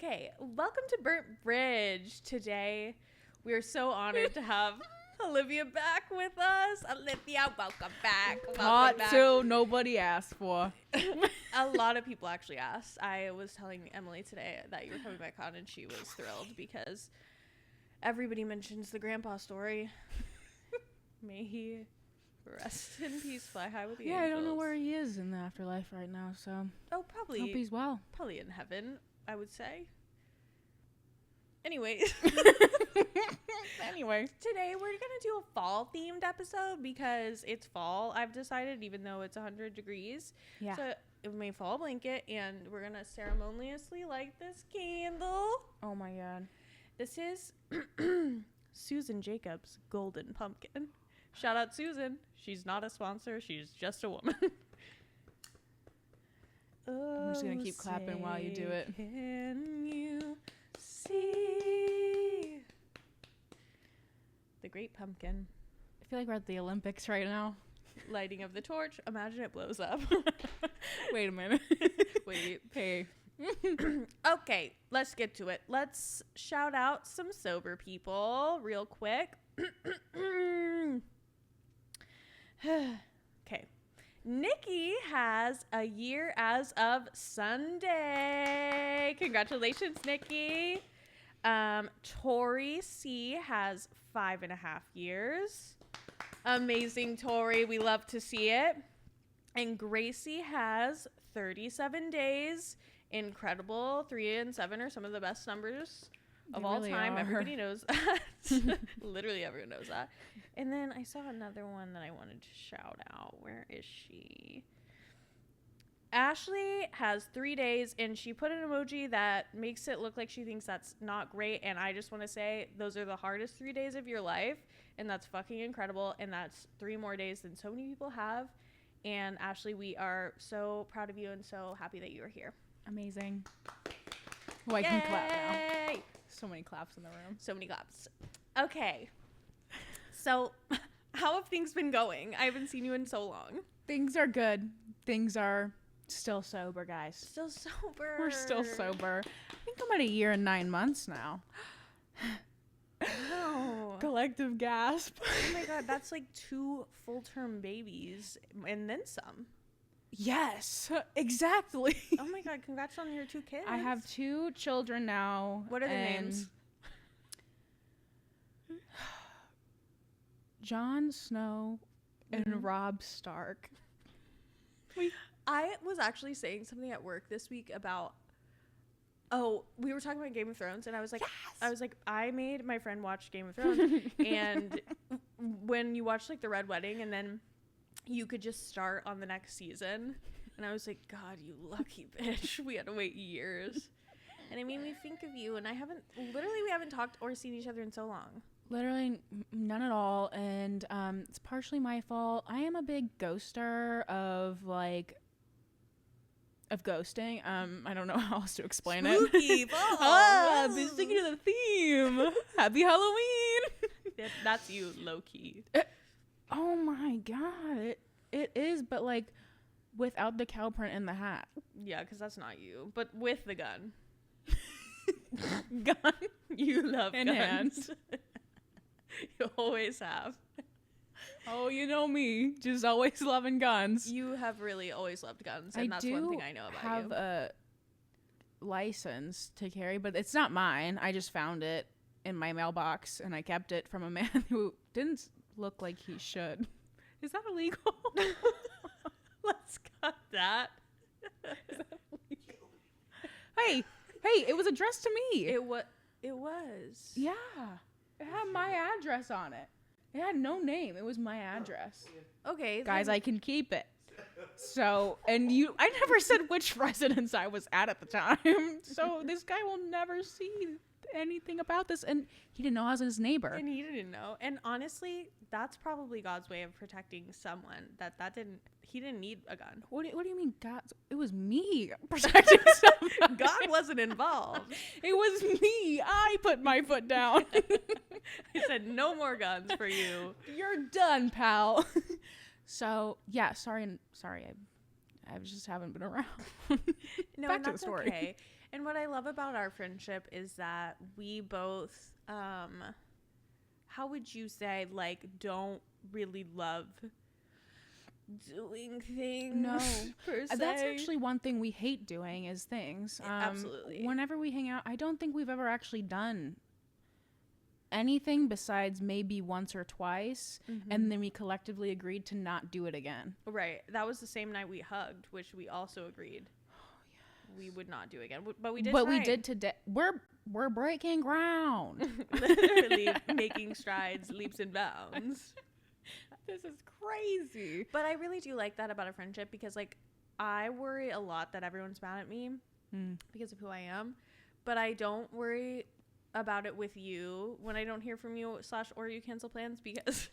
Okay, welcome to Burnt Bridge. Today, we are so honored to have Olivia back with us. Olivia, welcome back. Part two, nobody asked for. A lot of people actually asked. I was telling Emily today that you were coming back on, and she was thrilled because everybody mentions the grandpa story. May he rest in peace, fly high with the angels. I don't know where he is in the afterlife right now, so. Oh, probably. Hope he's well. Probably in heaven, I would say. Anyways. Anyway. Today we're going to do a fall-themed episode because it's fall, I've decided, even though it's 100 degrees. Yeah. So it may fall blanket, and we're going to ceremoniously light this candle. Oh, my God. This is Susan Jacobs' Golden Pumpkin. Shout out Susan. She's not a sponsor. She's just a woman. I'm just going to keep clapping while you do it. Can you see the great pumpkin? I feel like we're at the Olympics right now. Lighting of the torch. Imagine it blows up. Wait a minute. Wait. Hey. Okay, let's get to it. Let's shout out some sober people real quick. Okay. Nikki has a year as of Sunday. Congratulations, Nikki. Tori C has 5.5 years. Amazing, Tori. We love to see it. And Gracie has 37 days. Incredible. 3 and 7 are some of the best numbers of all time. Everybody knows that. Literally everyone knows that. And then I saw another one that I wanted to shout out. Where is she? Ashley has 3 days, and she put an emoji that makes it look like she thinks that's not great. And I just want to say those are the hardest 3 days of your life, and that's fucking incredible. And that's 3 more days than so many people have. And Ashley, we are so proud of you and so happy that you are here. Amazing. Oh, I can clap now. So many claps in the room. So many claps. Okay. So, how have things been going? I haven't seen you in so long. Things are good. Things are still sober, guys. Still sober. We're still sober. I think I'm at 1 year and 9 months now. Wow. Collective gasp. Oh my God, that's like 2 full-term babies and then some. Yes, exactly. Oh my God, congrats on your 2 kids. I have 2 children now. What are their names? Jon Snow and Robb Stark. I was actually saying something at work this week about, we were talking about Game of Thrones, and I was like, yes! I made my friend watch Game of Thrones, and when you watch like the Red Wedding, and then you could just start on the next season, and I was like, God, you lucky bitch. We had to wait years. And it made me think of you, and we haven't talked or seen each other in so long. Literally none at all, and it's partially my fault. I am a big ghoster of ghosting. I don't know how else to explain Spooky it. I've been sticking to the theme. Happy Halloween. That's you, low key. Oh my God, it is, but like without the cow print in the hat. Yeah, because that's not you, but with the gun. Gun, you love in guns. hand. You always have. Oh, you know me, just always loving guns. You have really always loved guns, and that's one thing I know about you. I have a license to carry, but it's not mine. I just found it in my mailbox, and I kept it from a man who didn't look like he should. Is that illegal? Let's cut that. Is that illegal? Hey, it was addressed to me. It was. Yeah. It had my address on it. It had no name. It was my address. Okay. Guys, I can keep it. So, and I never said which residence I was at the time. So this guy will never see anything about this. And he didn't know I was his neighbor. And he didn't know. And honestly, that's probably God's way of protecting someone. He didn't need a gun. What do you mean God? It was me protecting someone. God wasn't involved. It was me. I put my foot down. I said, no more guns for you. You're done, pal. So, yeah, sorry. I just haven't been around. No, Back and to the that's story. okay. And what I love about our friendship is that we both, how would you say, like, don't really love doing things. No. Per se. That's actually one thing we hate doing is things. Absolutely. Whenever we hang out, I don't think we've ever actually done anything besides maybe once or twice, and then we collectively agreed to not do it again. Right. That was the same night we hugged, which we also agreed we would not do again. But we did. But we did today. We're breaking ground. Literally making strides, leaps and bounds. This is crazy. But I really do like that about a friendship because, like, I worry a lot that everyone's mad at me because of who I am. But I don't worry about it with you when I don't hear from you / or you cancel plans because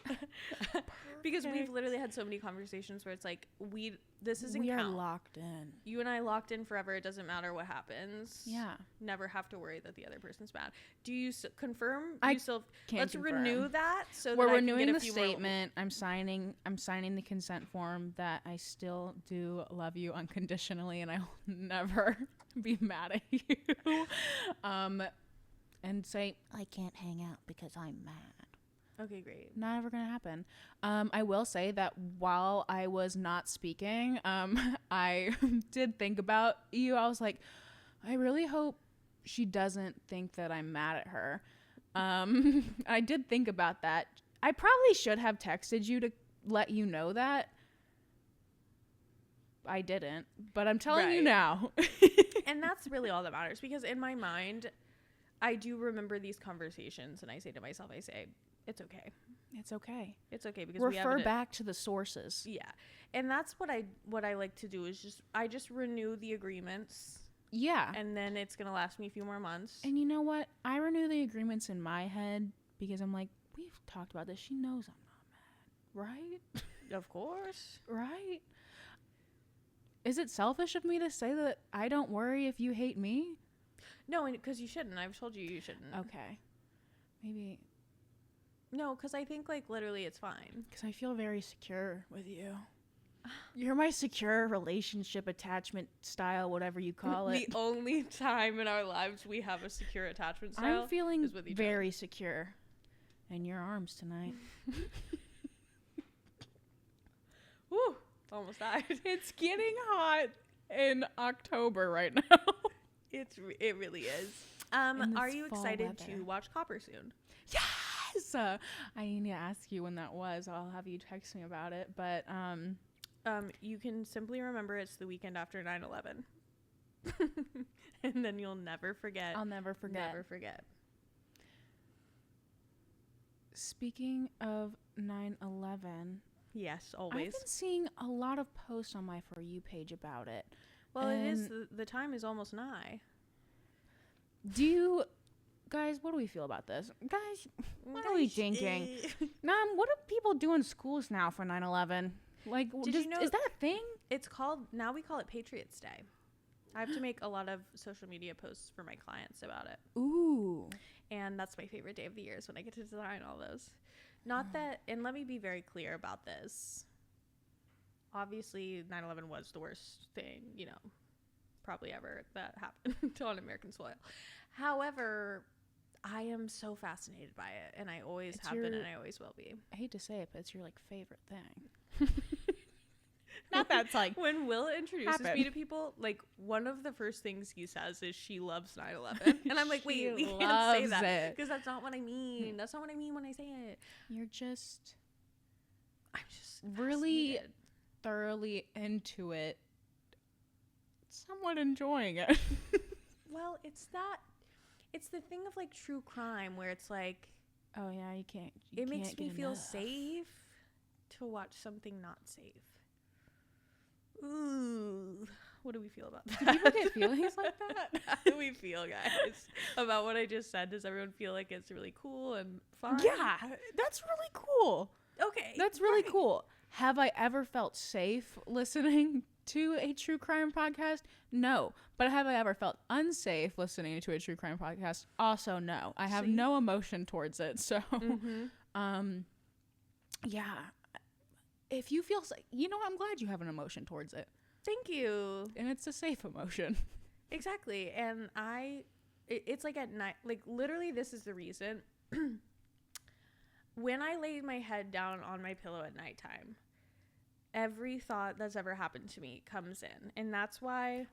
because we've literally had so many conversations where it's like this isn't we are count. locked in. You and I locked in forever. It doesn't matter what happens. Yeah. Never have to worry that the other person's mad. Do you confirm? I can't Let's confirm. renew that. So We're that renewing I the can get a few statement. I'm signing the consent form that I still do love you unconditionally and I'll never be mad at you. And say I can't hang out because I'm mad. Okay, great. Not ever gonna happen. I will say that while I was not speaking, I did think about you. I was like, I really hope she doesn't think that I'm mad at her. I did think about that. I probably should have texted you to let you know that. I didn't, but I'm telling you now. And that's really all that matters because in my mind, I do remember these conversations and I say to myself, it's okay. It's okay. It's okay because refer back to the sources. Yeah. And that's what I like to do is I just renew the agreements. Yeah. And then it's going to last me a few more months. And you know what? I renew the agreements in my head because I'm like, we've talked about this. She knows I'm not mad. Right? Of course. Right? Is it selfish of me to say that I don't worry if you hate me? No, because you shouldn't. I've told you shouldn't. Okay. Maybe. No, because I think, like, literally it's fine. Because I feel very secure with you. You're my secure relationship attachment style, whatever you call it. The only time in our lives we have a secure attachment style I'm feeling is with each very other. secure in your arms tonight. Woo! Almost died. It's getting hot in October right now. It really is. In Are this you fall excited weather. to watch Copper soon? Yes. I need to ask you when that was. I'll have you text me about it. But you can simply remember it's the weekend after 9/11, and then you'll never forget. I'll never forget. Never forget. Speaking of 9/11, Yes, I've always. been seeing a lot of posts on my For You page about it. Well, it is. The time is almost nigh. Do you guys? What do we feel about this, guys? What are we thinking? What do people do in schools now for 9/11? Like, you know is that a thing? It's called, now we call it Patriots Day. I have to make a lot of social media posts for my clients about it. Ooh. And that's my favorite day of the year is when I get to design all those. Not that, and let me be very clear about this. Obviously, 9/11 was the worst thing, probably ever that happened on American soil. However, I am so fascinated by it, and I always have been, and I always will be. I hate to say it, but it's your favorite thing. Not that's like when Will introduces me to people, like one of the first things he says is she loves 9/11, and I'm like, wait, we can't say that because that's not what I mean. That's not what I mean when I say it. I'm just really fascinated. Thoroughly into it, somewhat enjoying it. Well, it's the thing of like true crime where it's like, oh yeah, it makes me feel safe to watch something not safe. Ooh, what do we feel about that? Do people get feelings like that? How do we feel, guys, about what I just said? Does everyone feel like it's really cool and fun? Yeah, that's really cool. Okay, that's really cool. Have I ever felt safe listening to a true crime podcast? No. But have I ever felt unsafe listening to a true crime podcast? Also no. I have no emotion towards it. So, yeah. If you feel I'm glad you have an emotion towards it. Thank you. And it's a safe emotion. Exactly. And it's like at night, like literally this is the reason. When I lay my head down on my pillow at nighttime, every thought that's ever happened to me comes in. And that's why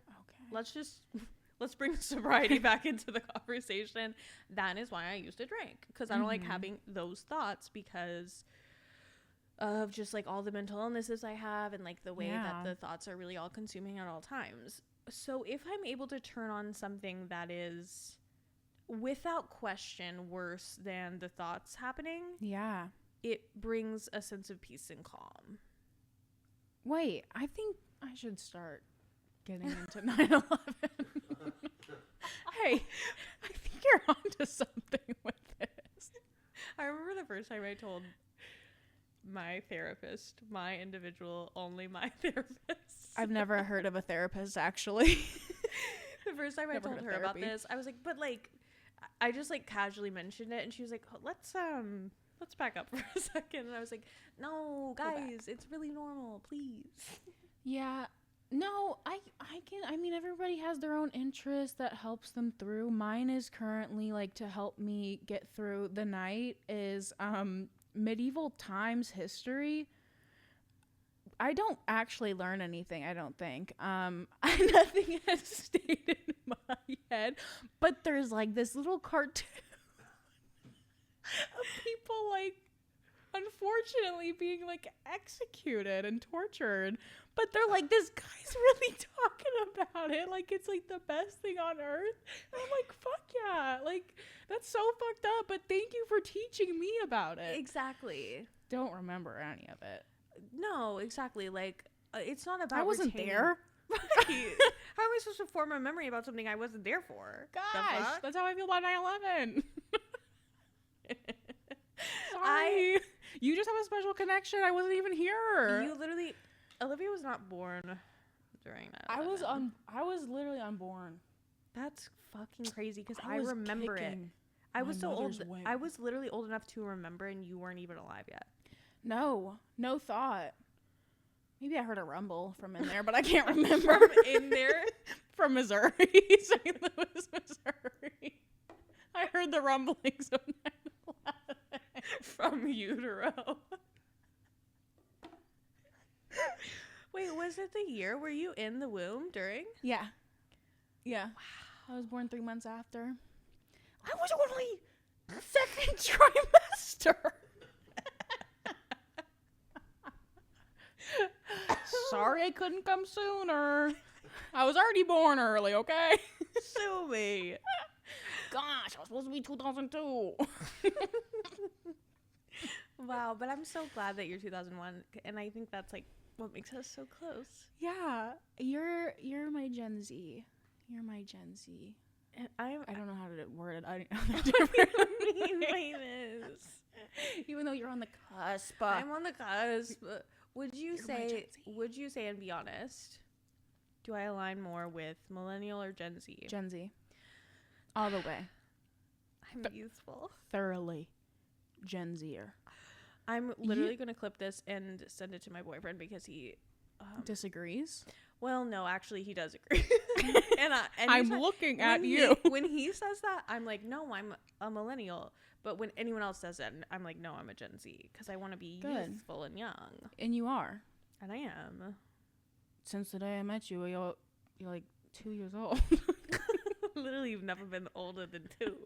let's bring sobriety back into the conversation. That is why I used to drink, because I don't like having those thoughts because of just like all the mental illnesses I have and like the way that the thoughts are really all consuming at all times. So if I'm able to turn on something that is without question worse than the thoughts happening, it brings a sense of peace and calm. Wait, I think I should start getting into 9/11. Hey, I think you're onto something with this. I remember the first time I told my therapist, my individual, only my therapist. I've never heard of a therapist, actually. The first time I told her about this, I was like, but like, I just like casually mentioned it, and she was like, let's back up for a second. And I was like, no, guys, it's really normal, please. Yeah. No, I mean, everybody has their own interest that helps them through. Mine is currently like to help me get through the night is medieval times history. I don't actually learn anything, I don't think. Nothing has stayed in my head, but there's like this little cartoon of people like unfortunately being like executed and tortured, but they're like, this guy's really talking about it like it's like the best thing on earth, and I'm like, fuck yeah, like that's so fucked up, but thank you for teaching me about it. Exactly. Don't remember any of it. No, exactly. Like it's not about I wasn't there. Right. How am I supposed to form a memory about something I wasn't there for? Gosh, that's how I feel about 9/11. Sorry. You just have a special connection. I wasn't even here. You literally, Olivia was not born during that. I was literally unborn. That's fucking crazy because I remember it. I was so old. Wing. I was literally old enough to remember, and you weren't even alive yet. No thought. Maybe I heard a rumble from in there, but I can't remember. From in there? From Missouri. St. Louis, Missouri. I heard the rumblings of 9/11. From utero. Wait, was it the year? Were you in the womb during? Yeah. Wow. I was born 3 months after. I was only second trimester. Sorry I couldn't come sooner. I was already born early, okay? Sue me. Gosh, I was supposed to be 2002. Wow, but I'm so glad that you're 2001, and I think that's like what makes us so close. Yeah, you're my Gen Z. You're my Gen Z. And I don't know how to word it. What do you mean by this? Even though you're on the cusp. I'm on the cusp. Would you say and be honest, do I align more with millennial or Gen Z? Gen Z. All the way. I'm youthful. Thoroughly Gen Zer. I'm literally going to clip this and send it to my boyfriend because he disagrees. Well, no, actually he does agree. and I'm looking at you. When he says that, I'm like, no, I'm a millennial. But when anyone else says that, I'm like, no, I'm a Gen Z because I want to be youthful and young. And you are. And I am. Since the day I met you, you're like 2 years old. Literally, you've never been older than 2.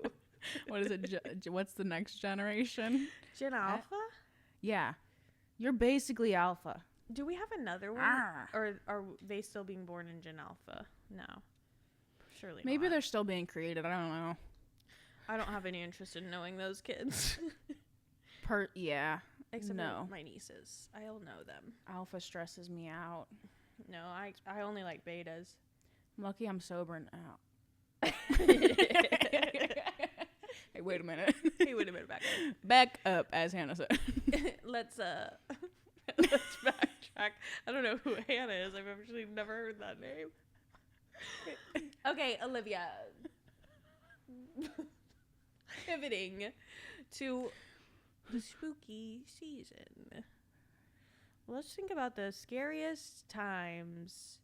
What is it? What's the next generation? Gen Alpha? Yeah. You're basically Alpha. Do we have another one? Or are they still being born in Gen Alpha? No. Surely Maybe not. they're still being created. I don't know. I don't have any interest in knowing those kids. Yeah. Except for my nieces. I'll know them. Alpha stresses me out. No, I only like betas. I'm lucky I'm sober now. Hey, wait a minute. Back up, as Hannah said. Let's backtrack. I don't know who Hannah is. I've actually never heard that name. Okay, Olivia. Pivoting to the spooky season. Let's think about the scariest times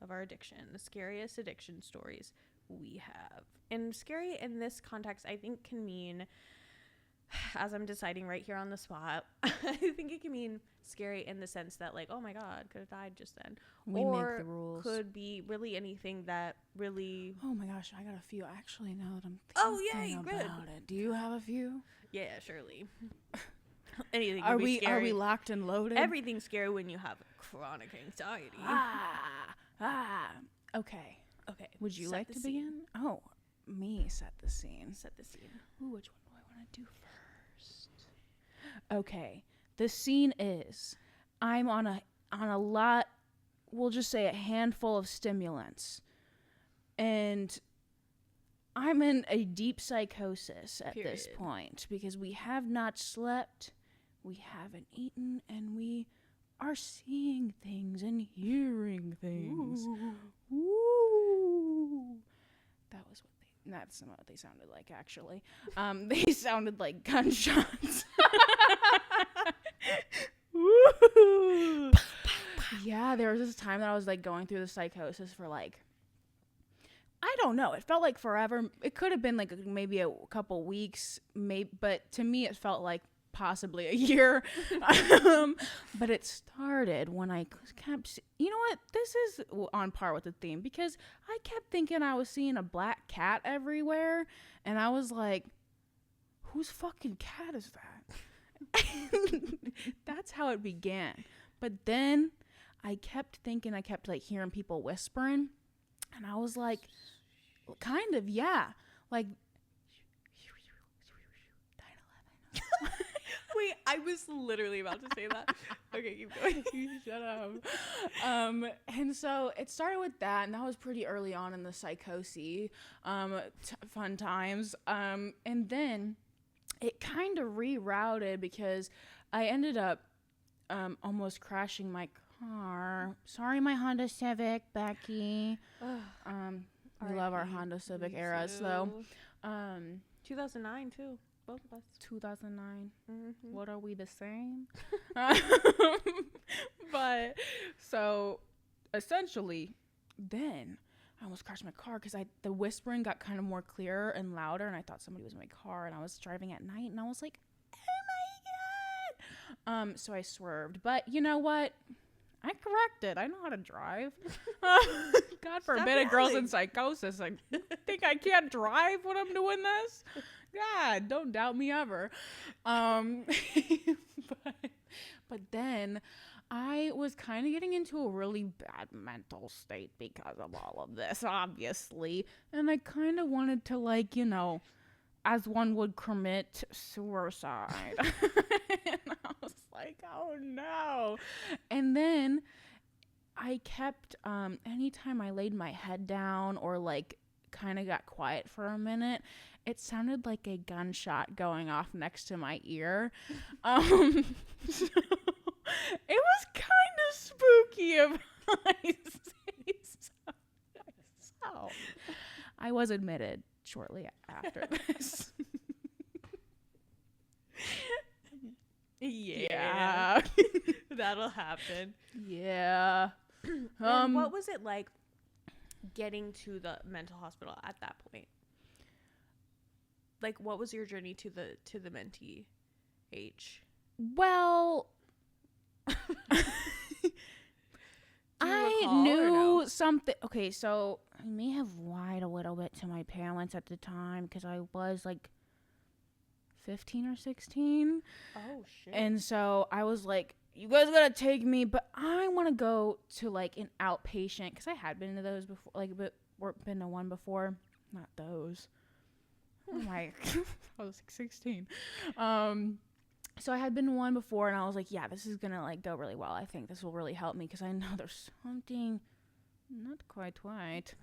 of our addiction, the scariest addiction stories we have. And scary in this context, I think, can mean, as I'm deciding right here on the spot, I think it can mean scary in the sense that, like, oh my God, could have died just then. We make the rules. Could be really anything that really. Oh my gosh, I got a few actually now that I'm yay, thinking about it. Do you have a few? Yeah, surely. Anything Are can be we scary. Are we locked and loaded? Everything's scary when you have chronic anxiety. Okay. Okay. Would you set like the to scene. begin? Oh, me set the scene. Set the scene. Ooh, which one do I want to do first? Okay. The scene is I'm on a lot, we'll just say a handful of stimulants. And I'm in a deep psychosis at this point because we have not slept, we haven't eaten, and we are seeing things and hearing things. Ooh. That's not what they sounded like, actually. They sounded like gunshots. Woo. Yeah, there was this time that I was like going through the psychosis for like, I don't know. It felt like forever. It could have been like maybe a couple weeks, but to me it felt like possibly a year. But it started when I kept, you know what? This is on par with the theme because I kept thinking I was seeing a black cat everywhere, and I was like, whose fucking cat is that? That's how it began. But then I kept like hearing people whispering, and I was like, kind of, yeah, like 9/11. Wait, I was literally about to say that. Okay, keep going. You shut up. And so it started with that, and that was pretty early on in the psychosis, fun times. And then it kind of rerouted because I ended up almost crashing my car. Sorry, my Honda Civic, Becky. We love our Honda Civic eras, though. 2009 too. Both of us. 2009. Mm-hmm. What are we, the same? But so essentially, then I almost crashed my car because the whispering got kind of more clearer and louder, and I thought somebody was in my car, and I was driving at night, and I was like, oh my God. So I swerved, but you know what? I corrected. I know how to drive. God forbid a girl's in psychosis. I think I can't drive when I'm doing this. God, don't doubt me ever. But then I was kind of getting into a really bad mental state because of all of this, obviously. And I kind of wanted to, like, you know, as one would commit suicide. And I was like, oh no. And then I kept, anytime I laid my head down or like kind of got quiet for a minute, it sounded like a gunshot going off next to my ear. So it was kind of spooky if I say so. I was admitted shortly after this. Yeah. That'll happen. Yeah. What was it like getting to the mental hospital at that point? Like, what was your journey to the mentee H? Well, I knew something. Okay, so I may have lied a little bit to my parents at the time because I was like 15 or 16. Oh, shit. And so I was like, you guys gotta take me, but I want to go to like an outpatient because I had been to those before, like, been to one before. Not those. Oh my, I was like 16. So I had been to one before, and I was like, yeah, this is gonna like go really well. I think this will really help me because I know there's something not quite right.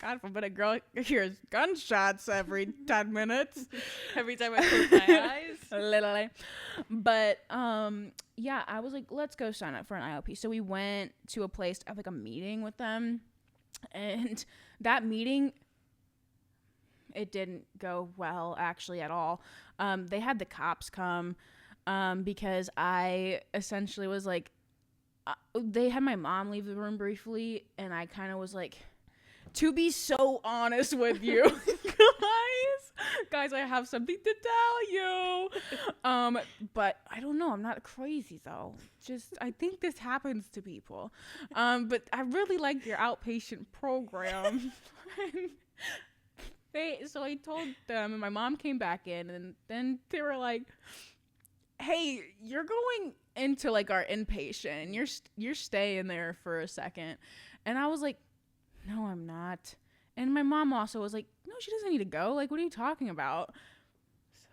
God forbid a girl hears gunshots every 10 minutes. Every time I close my eyes. Literally. But, yeah, I was like, let's go sign up for an IOP. So we went to a place to have like a meeting with them. And that meeting, it didn't go well actually at all. They had the cops come, because I essentially was like, They had my mom leave the room briefly, and I kind of was like, to be so honest with you, guys, I have something to tell you. But I don't know. I'm not crazy though. Just I think this happens to people. But I really like your outpatient program. So I told them, and my mom came back in, and then they were like, "Hey, you're going into like our inpatient, and you're staying there for a second." And I was like, "No, I'm not." And my mom also was like, "No, she doesn't need to go. Like, what are you talking about?"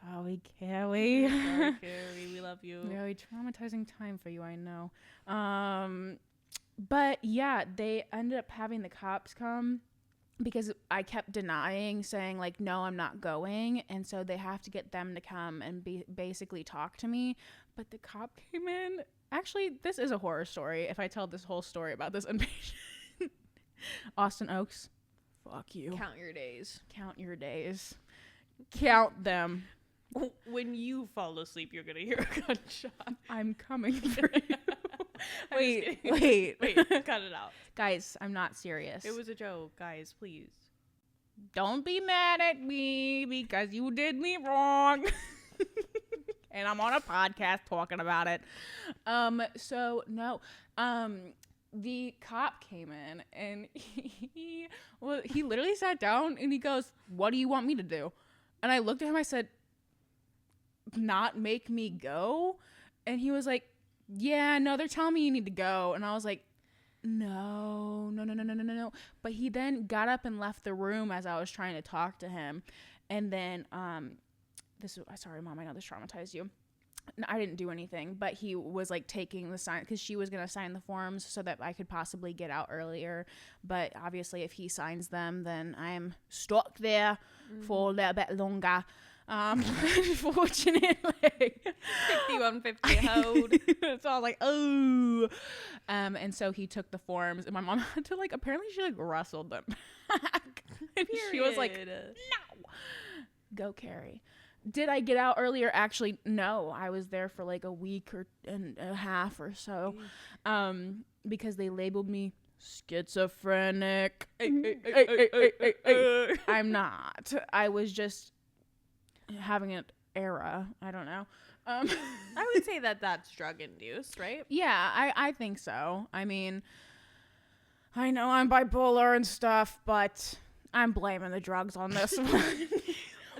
Sorry, Kelly. Sorry, Carrie, we love you. Really traumatizing time for you, I know. But yeah, they ended up having the cops come because I kept denying, saying like, no, I'm not going. And so they have to get them to come and basically talk to me. But the cop came in. Actually, this is a horror story if I tell this whole story about this inpatient. Austin Oaks, fuck you. Count your days. Count your days. Count them. When you fall asleep, you're gonna hear a gunshot. I'm coming for you. Wait. Cut it out. Guys, I'm not serious. It was a joke, guys, please. Don't be mad at me because you did me wrong. And I'm on a podcast talking about it. So no. The cop came in and he literally sat down and he goes, "What do you want me to do?" And I looked at him, I said, "Not make me go?" And he was like, "Yeah, no, they're telling me you need to go." And I was like, no. But he then got up and left the room as I was trying to talk to him. And then, sorry, Mom, I know this traumatized you. No, I didn't do anything, but he was like taking the sign because she was going to sign the forms so that I could possibly get out earlier. But obviously if he signs them, then I'm stuck there for a little bit longer. Unfortunately. 5150 hold. So I was like, oh. And so he took the forms and my mom had to like, apparently she like wrestled them back. And she was like, no. Go, Carrie. Did I get out earlier? Actually, no. I was there for like a week and a half or so. Because they labeled me schizophrenic. I'm not. I was just having an era. I don't know. I would say that that's drug induced, right? Yeah, I think so. I mean, I know I'm bipolar and stuff, but I'm blaming the drugs on this one.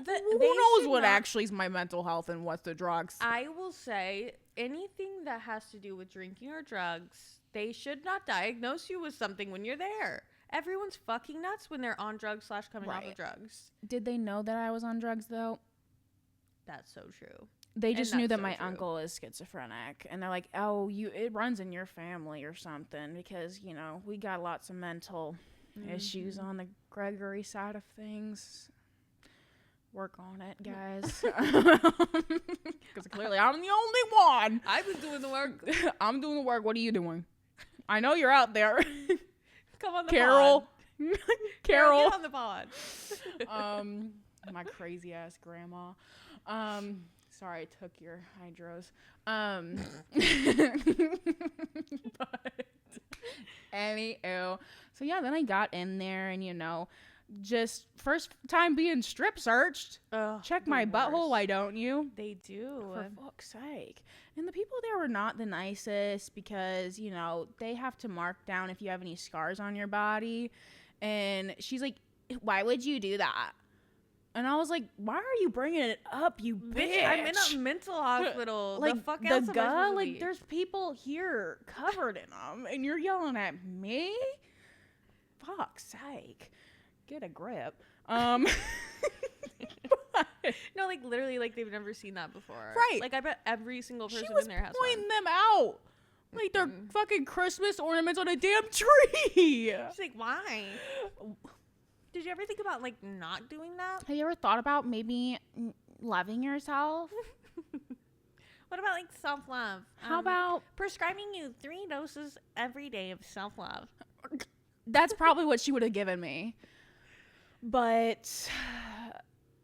Who knows what actually is my mental health and what's the drugs? I will say anything that has to do with drinking or drugs, they should not diagnose you with something when you're there. Everyone's fucking nuts when they're on drugs / coming off of drugs. Did they know that I was on drugs though? That's so true. They just knew that my uncle is schizophrenic, and they're like, "Oh, it runs in your family or something because, you know, we got lots of mental issues on the Gregory side of things." Work on it, guys. Because clearly I'm the only one. I've been doing the work. I'm doing the work. What are you doing? I know you're out there. Come on the Carol. pod. Carol. Get on the pod. My crazy ass grandma. Sorry, I took your hydros. But anywho. So yeah, then I got in there and, you know, just first time being strip searched. Check my butthole, why don't you? They do. For fuck's sake. And the people there were not the nicest because, you know, they have to mark down if you have any scars on your body. And she's like, "Why would you do that?" And I was like, "Why are you bringing it up, you bitch? I'm in a mental hospital. Like, the fuck else am I supposed to like, be? there's people here covered in them, and you're yelling at me? Fuck's sake. Get a grip." No, like, literally, like, they've never seen that before. Right. Like, I bet every single person she in there has was pointing one. them out. Like, they're fucking Christmas ornaments on a damn tree. She's like, why? Did you ever think about, like, not doing that? Have you ever thought about maybe loving yourself? What about, like, self-love? How about prescribing you 3 doses every day of self-love? That's probably what she would have given me. But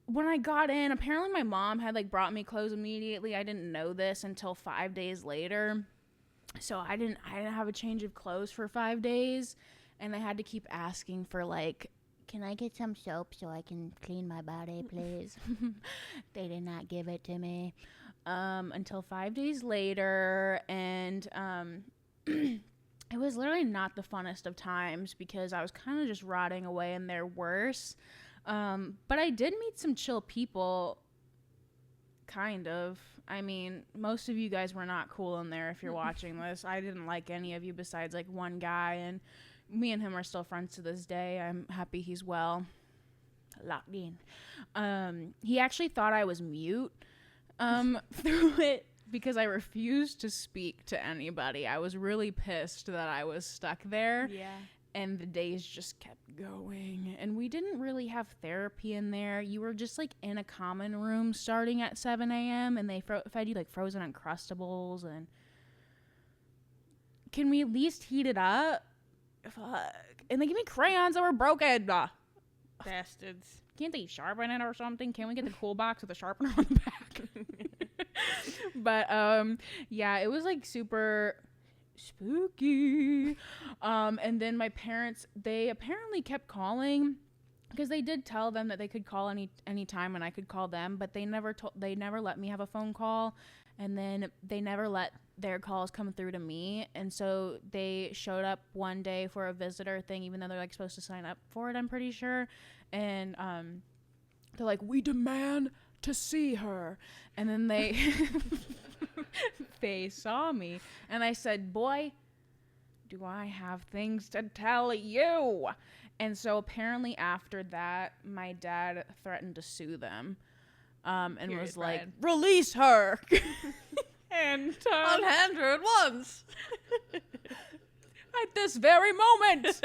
when I got in, apparently my mom had like brought me clothes immediately. I didn't know this until 5 days later. So I didn't have a change of clothes for 5 days, and I had to keep asking for like, can I get some soap so I can clean my body, please? They did not give it to me until 5 days later, and it was literally not the funnest of times because I was kind of just rotting away in there worse. But I did meet some chill people, kind of. I mean, most of you guys were not cool in there if you're watching this. I didn't like any of you besides like one guy, and me and him are still friends to this day. I'm happy he's well. Locked in. He actually thought I was mute through it because I refused to speak to anybody. I was really pissed that I was stuck there. Yeah. And the days just kept going. And we didn't really have therapy in there. You were just like in a common room starting at 7 a.m. and they fed you like frozen Uncrustables. And can we at least heat it up? Fuck. And they give me crayons that were broken. Bastards. Can't they sharpen it or something? Can we get the cool box with the sharpener on the back? But yeah, it was like super spooky. And then my parents, they apparently kept calling because they did tell them that they could call any time and I could call them, but they never let me have a phone call, and then they never let their calls come through to me. And so they showed up one day for a visitor thing, even though they're like supposed to sign up for it, I'm pretty sure. And they're like, we demand to see her. And then they they saw me, and I said, boy, do I have things to tell you. And so apparently after that, my dad threatened to sue them, and period, was like, Brian, release her. And unhand her at once. At this very moment.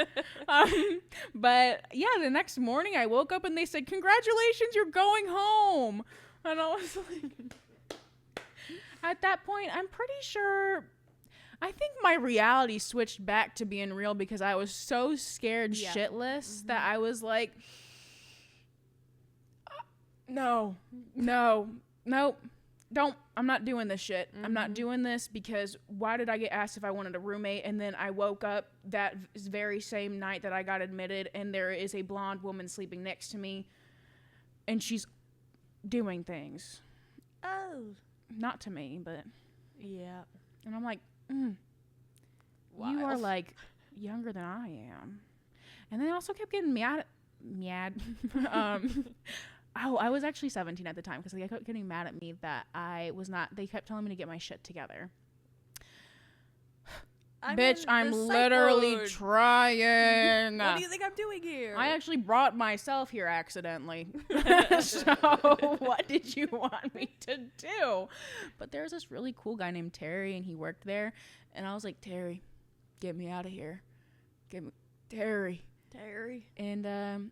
But yeah, the next morning I woke up and they said, congratulations, you're going home. And I was like, at that point, I'm pretty sure, I think my reality switched back to being real because I was so scared shitless that I was like, no, don't, I'm not doing this shit. I'm not doing this because why did I get asked if I wanted a roommate? And then I woke up that very same night that I got admitted, and there is a blonde woman sleeping next to me, and she's doing things. Oh. Not to me, but. Yeah. And I'm like, you are like younger than I am. And they also kept getting mad. Oh, I was actually 17 at the time because they kept getting mad at me that I was not. They kept telling me to get my shit together. Bitch, I'm literally trying. What do you think I'm doing here? I actually brought myself here accidentally. So what did you want me to do? But there's this really cool guy named Terry, and he worked there. And I was like, Terry, get me out of here. Get me, Terry. And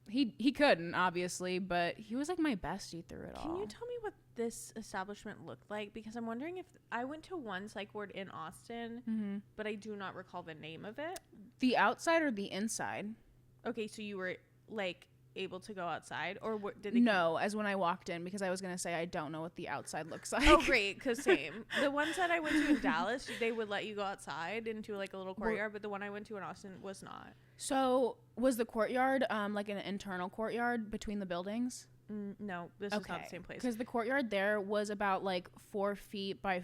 he couldn't, obviously, but he was like my bestie through it all. Can you tell me what this establishment looked like? Because I'm wondering if I went to one psych ward in Austin, but I do not recall the name of it. The outside or the inside? Okay, so you were like able to go outside, or did they? No, as when I walked in, because I was gonna say I don't know what the outside looks like. Oh, great, because same. The ones that I went to in Dallas, they would let you go outside into like a little courtyard, but the one I went to in Austin was not. So was the courtyard like an internal courtyard between the buildings? No, this is not the same place. Because the courtyard there was about like 4 feet by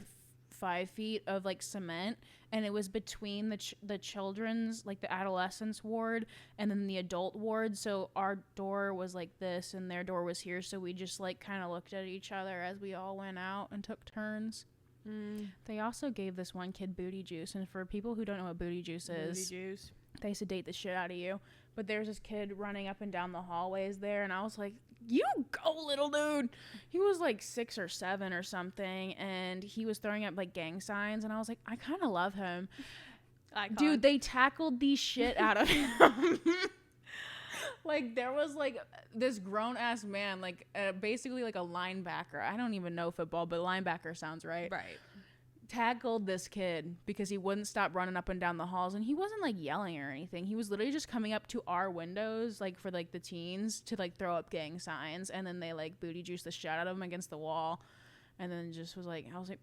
5 feet of like cement, and it was between the children's, like the adolescents ward, and then the adult ward. So our door was like this, and their door was here. So we just like kind of looked at each other as we all went out and took turns. They also gave this one kid booty juice, and for people who don't know what booty juice is, they sedate the shit out of you. But there's this kid running up and down the hallways there, and I was like, you go, little dude. He was like 6 or 7 or something, and he was throwing up like gang signs, and I was like, I kind of love him. Icon. Dude, they tackled the shit out of him. Like, there was like this grown-ass man, like basically like a linebacker. I don't even know football, but linebacker sounds right. Right. Tackled this kid because he wouldn't stop running up and down the halls, and he wasn't like yelling or anything. He was literally just coming up to our windows, like for like the teens, to like throw up gang signs, and then they like booty juiced the shit out of him against the wall, and then just was like, I was like,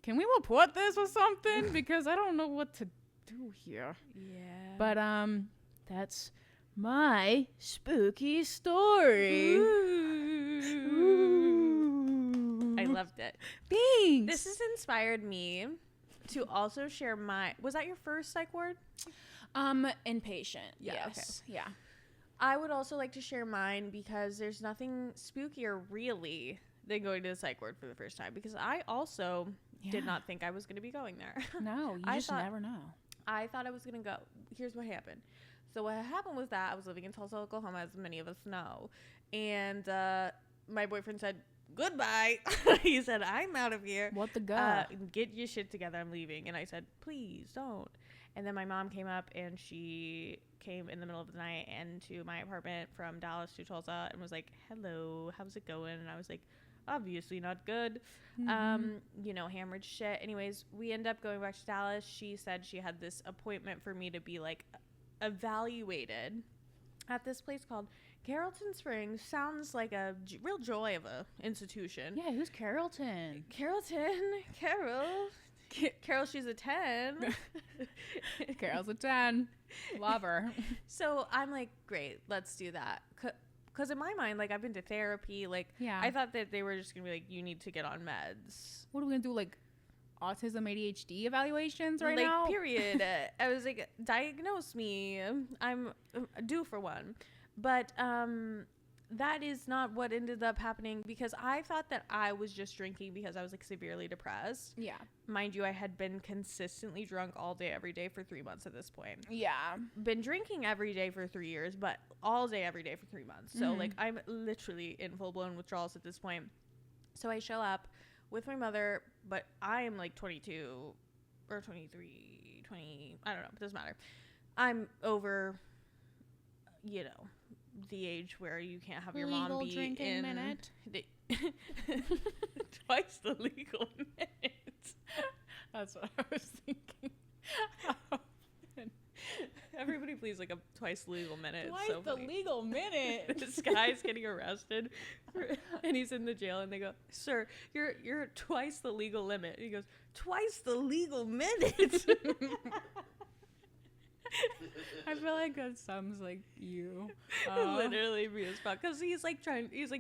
can we report this or something? Because I don't know what to do here. Yeah. But that's my spooky story. Ooh. I loved it. Thanks. This has inspired me to also share my. Was that your first psych ward? Inpatient. Yeah, Yes. Yeah. I would also like to share mine because there's nothing spookier really than going to the psych ward for the first time, because I also did not think I was going to be going there. No, you just never know. I thought I was going to go. Here's what happened. So what happened was that I was living in Tulsa, Oklahoma, as many of us know. And my boyfriend said, goodbye. He said, I'm out of here. What the god? Get your shit together. I'm leaving. And I said, please don't. And then my mom came up, and she came in the middle of the night into my apartment from Dallas to Tulsa and was like, hello, how's it going? And I was like, obviously not good. You know, hammered shit. Anyways, we end up going back to Dallas. She said she had this appointment for me to be like evaluated at this place called Carrollton Springs. Sounds like a real joy of a institution. Yeah, who's Carrollton? Carol, she's a 10. Carol's a 10. Love her. So I'm like, great, let's do that. Because in my mind, like, I've been to therapy. Like, yeah. I thought that they were just going to be like, you need to get on meds. What are we going to do? Like, autism, ADHD evaluations right now? Like, period. I was like, diagnose me. I'm due for one. But that is not what ended up happening, because I thought that I was just drinking because I was like severely depressed. Yeah. Mind you, I had been consistently drunk all day, every day for 3 months at this point. Yeah. Been drinking every day for 3 years, but all day, every day for 3 months. So like, I'm literally in full blown withdrawals at this point. So I show up with my mother, but I am like 22 or 23, 20, I don't know, it doesn't matter. I'm over, you know, the age where you can't have your legal mom be drinking in minute. Twice the legal minute. That's what I was thinking. Everybody please, like, a twice the legal minute. Twice so the funny. legal minute. This guy's getting arrested and he's in the jail, and they go, sir, you're twice the legal limit. And he goes, twice the legal minute. I feel like that sounds like you. Literally me as fuck, because he's like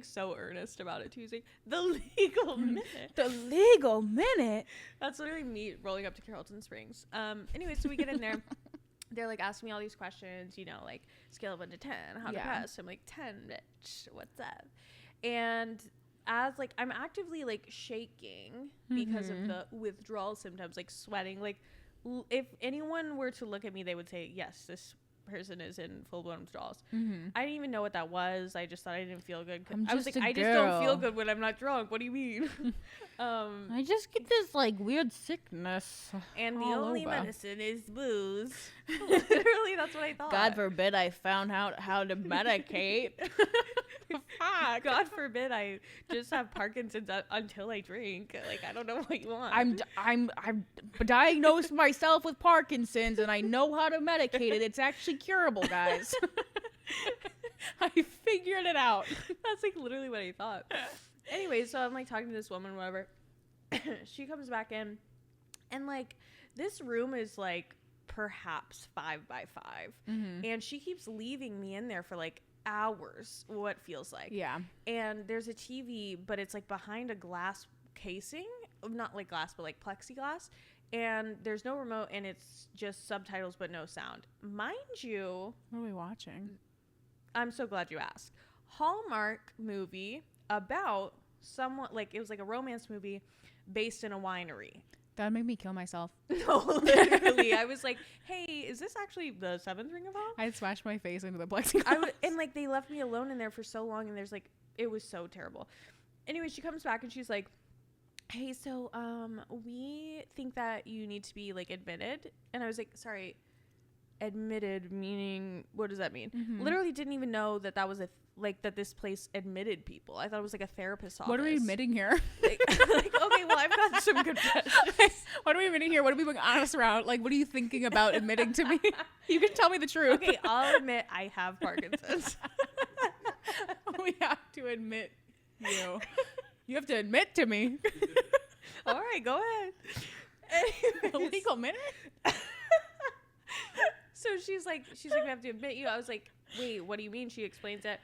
so earnest about it too. He's like, the legal minute. The legal minute. That's literally me rolling up to Carrollton Springs. Anyway, so we get in there. They're like asking me all these questions, you know, like scale of 1 to 10, how depressed. I'm like, 10, bitch, what's up? And as like, I'm actively like shaking because of the withdrawal symptoms, like sweating. Like, if anyone were to look at me, they would say, yes, this person is in full-blown withdrawals. I didn't even know what that was. I just thought I didn't feel good. I was like, I just don't feel good when I'm not drunk. What do you mean? I just get this like weird sickness. And the only medicine is booze. Literally, that's what I thought. God forbid I found out how to medicate. Fuck. God forbid I just have Parkinson's until I drink. Like, I don't know what you want. I'm diagnosed myself with Parkinson's, and I know how to medicate it. It's actually curable, guys. I figured it out. That's like literally what I thought. Anyway, so I'm like talking to this woman, whatever. She comes back in, and like, this room is like perhaps 5 by 5, and she keeps leaving me in there for like hours, what feels like. Yeah. And there's a TV, but it's like behind a glass casing, not like glass, but like plexiglass, and there's no remote, and it's just subtitles but no sound. Mind you, what are we watching? I'm so glad you asked. Hallmark movie about someone, like, it was like a romance movie based in a winery. That made me kill myself. No, literally. I was like, hey, is this actually the 7th Ring of Home? I smashed my face into the plexiglass. And like, they left me alone in there for so long, and there's like, it was so terrible. Anyway, she comes back and she's like, hey, so we think that you need to be like admitted. And I was like, sorry, admitted meaning, what does that mean? Literally didn't even know that was that this place admitted people. I thought it was like a therapist's office. What are we admitting here? Like, okay, well, I've got some confessions. What are we admitting here? What are we being honest around? Like, what are you thinking about admitting to me? You can tell me the truth. Okay, I'll admit I have Parkinson's. We have to admit you. You have to admit to me. All right, go ahead. Anyways. Illegal minute? So she's like, we have to admit you. I was like, wait, what do you mean? She explains it.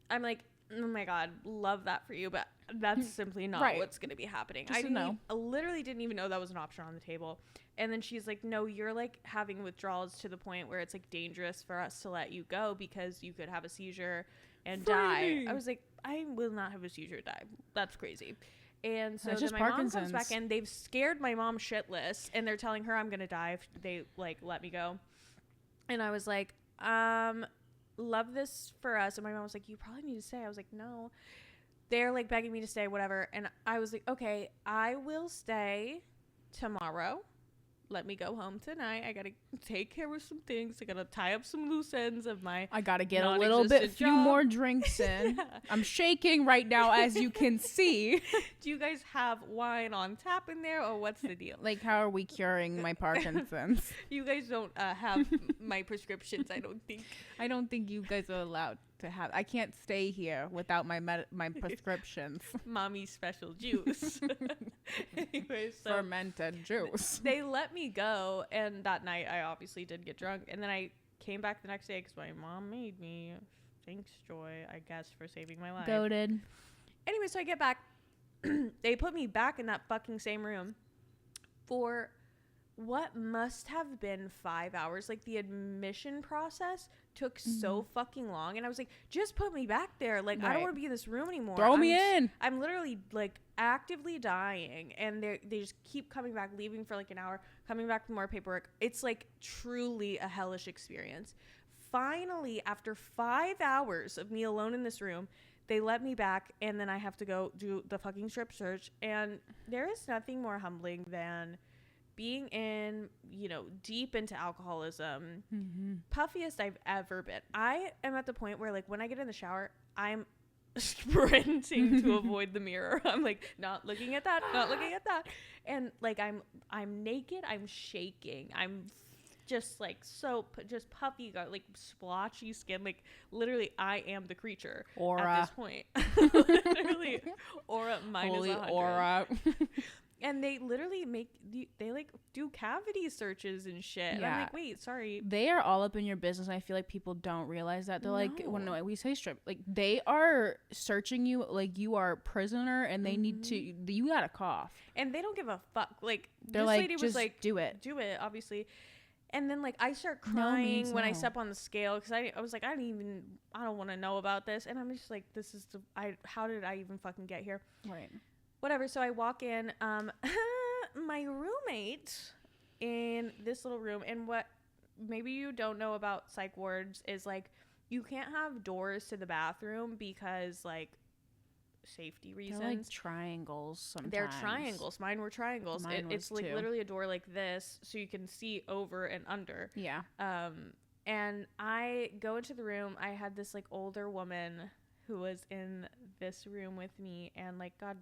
I'm like, oh my God, love that for you, but that's simply not what's going to be happening. I literally didn't even know that was an option on the table. And then she's like, no, you're like having withdrawals to the point where it's like dangerous for us to let you go because you could have a seizure and die. I was like, I will not have a seizure or die. That's crazy. And so then my mom comes back and they've scared my mom shitless and they're telling her I'm going to die if they like let me go. And I was like, love this for us. And my mom was like, you probably need to stay. I was like, no. They're like begging me to stay, whatever. And I was like, okay, I will stay tomorrow. Let me go home tonight. I got to take care of some things. I got to tie up some loose ends of my I got to get a little bit, few more drinks in. Yeah. I'm shaking right now, as you can see. Do you guys have wine on tap in there, or what's the deal? Like, how are we curing my Parkinson's? You guys don't have my prescriptions, I don't think. I don't think you guys are allowed to have. I can't stay here without my prescriptions. Mommy's special juice. Anyway, so fermented juice. They let me go, and that night I obviously did get drunk, and then I came back the next day because my mom made me. Thanks, Joy, I guess, for saving my life. Goated. Anyway, so I get back. They put me back in that fucking same room for what must have been 5 hours. Like, the admission process took so fucking long, and I was like, just put me back there. Like, I don't want to be in this room anymore. Throw me in. I'm literally like actively dying, and they just keep coming back, leaving for like an hour, coming back for more paperwork. It's like truly a hellish experience. Finally, after 5 hours of me alone in this room, they let me back, and then I have to go do the fucking strip search. And there is nothing more humbling than being in, deep into alcoholism, puffiest I've ever been. I am at the point where, like, when I get in the shower, I'm sprinting to avoid the mirror. I'm like, not looking at that, not looking at that. And like, I'm naked, I'm shaking, I'm just like just puffy, got like splotchy skin. Like, literally, I am the creature aura at this point. Literally, aura minus holy 100. Aura. And they literally they like do cavity searches and shit. Yeah. I'm like, wait, sorry. They are all up in your business. I feel like people don't realize that. They're like, when we say strip, like, they are searching you like you are a prisoner, and they need to, you gotta cough. And they don't give a fuck. Like, they're this like, lady just was like, do it, obviously. And then, like, I start crying when I step on the scale, because I was like, I don't want to know about this. And I'm just like, this is how did I even fucking get here? Right. Whatever. So I walk in, my roommate in this little room, and what maybe you don't know about psych wards is, like, you can't have doors to the bathroom because, like, safety reasons. They're like triangles sometimes. They're triangles. Mine were triangles. It's like literally a door like this, so you can see over and under. Yeah. And I go into the room. I had this, like, older woman who was in this room with me, and, like, God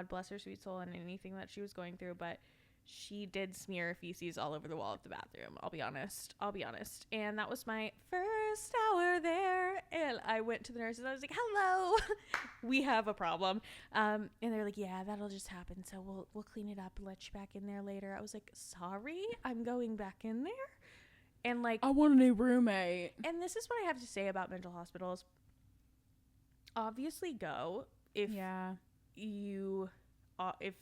bless her sweet soul and anything that she was going through, but she did smear feces all over the wall of the bathroom. I'll be honest. And that was my first hour there. And I went to the nurses. I was like, hello, we have a problem. And they're like, yeah, that'll just happen. So we'll clean it up and let you back in there later. I was like, sorry, I'm going back in there. And, like, I want a new roommate. And this is what I have to say about mental hospitals. Obviously go if if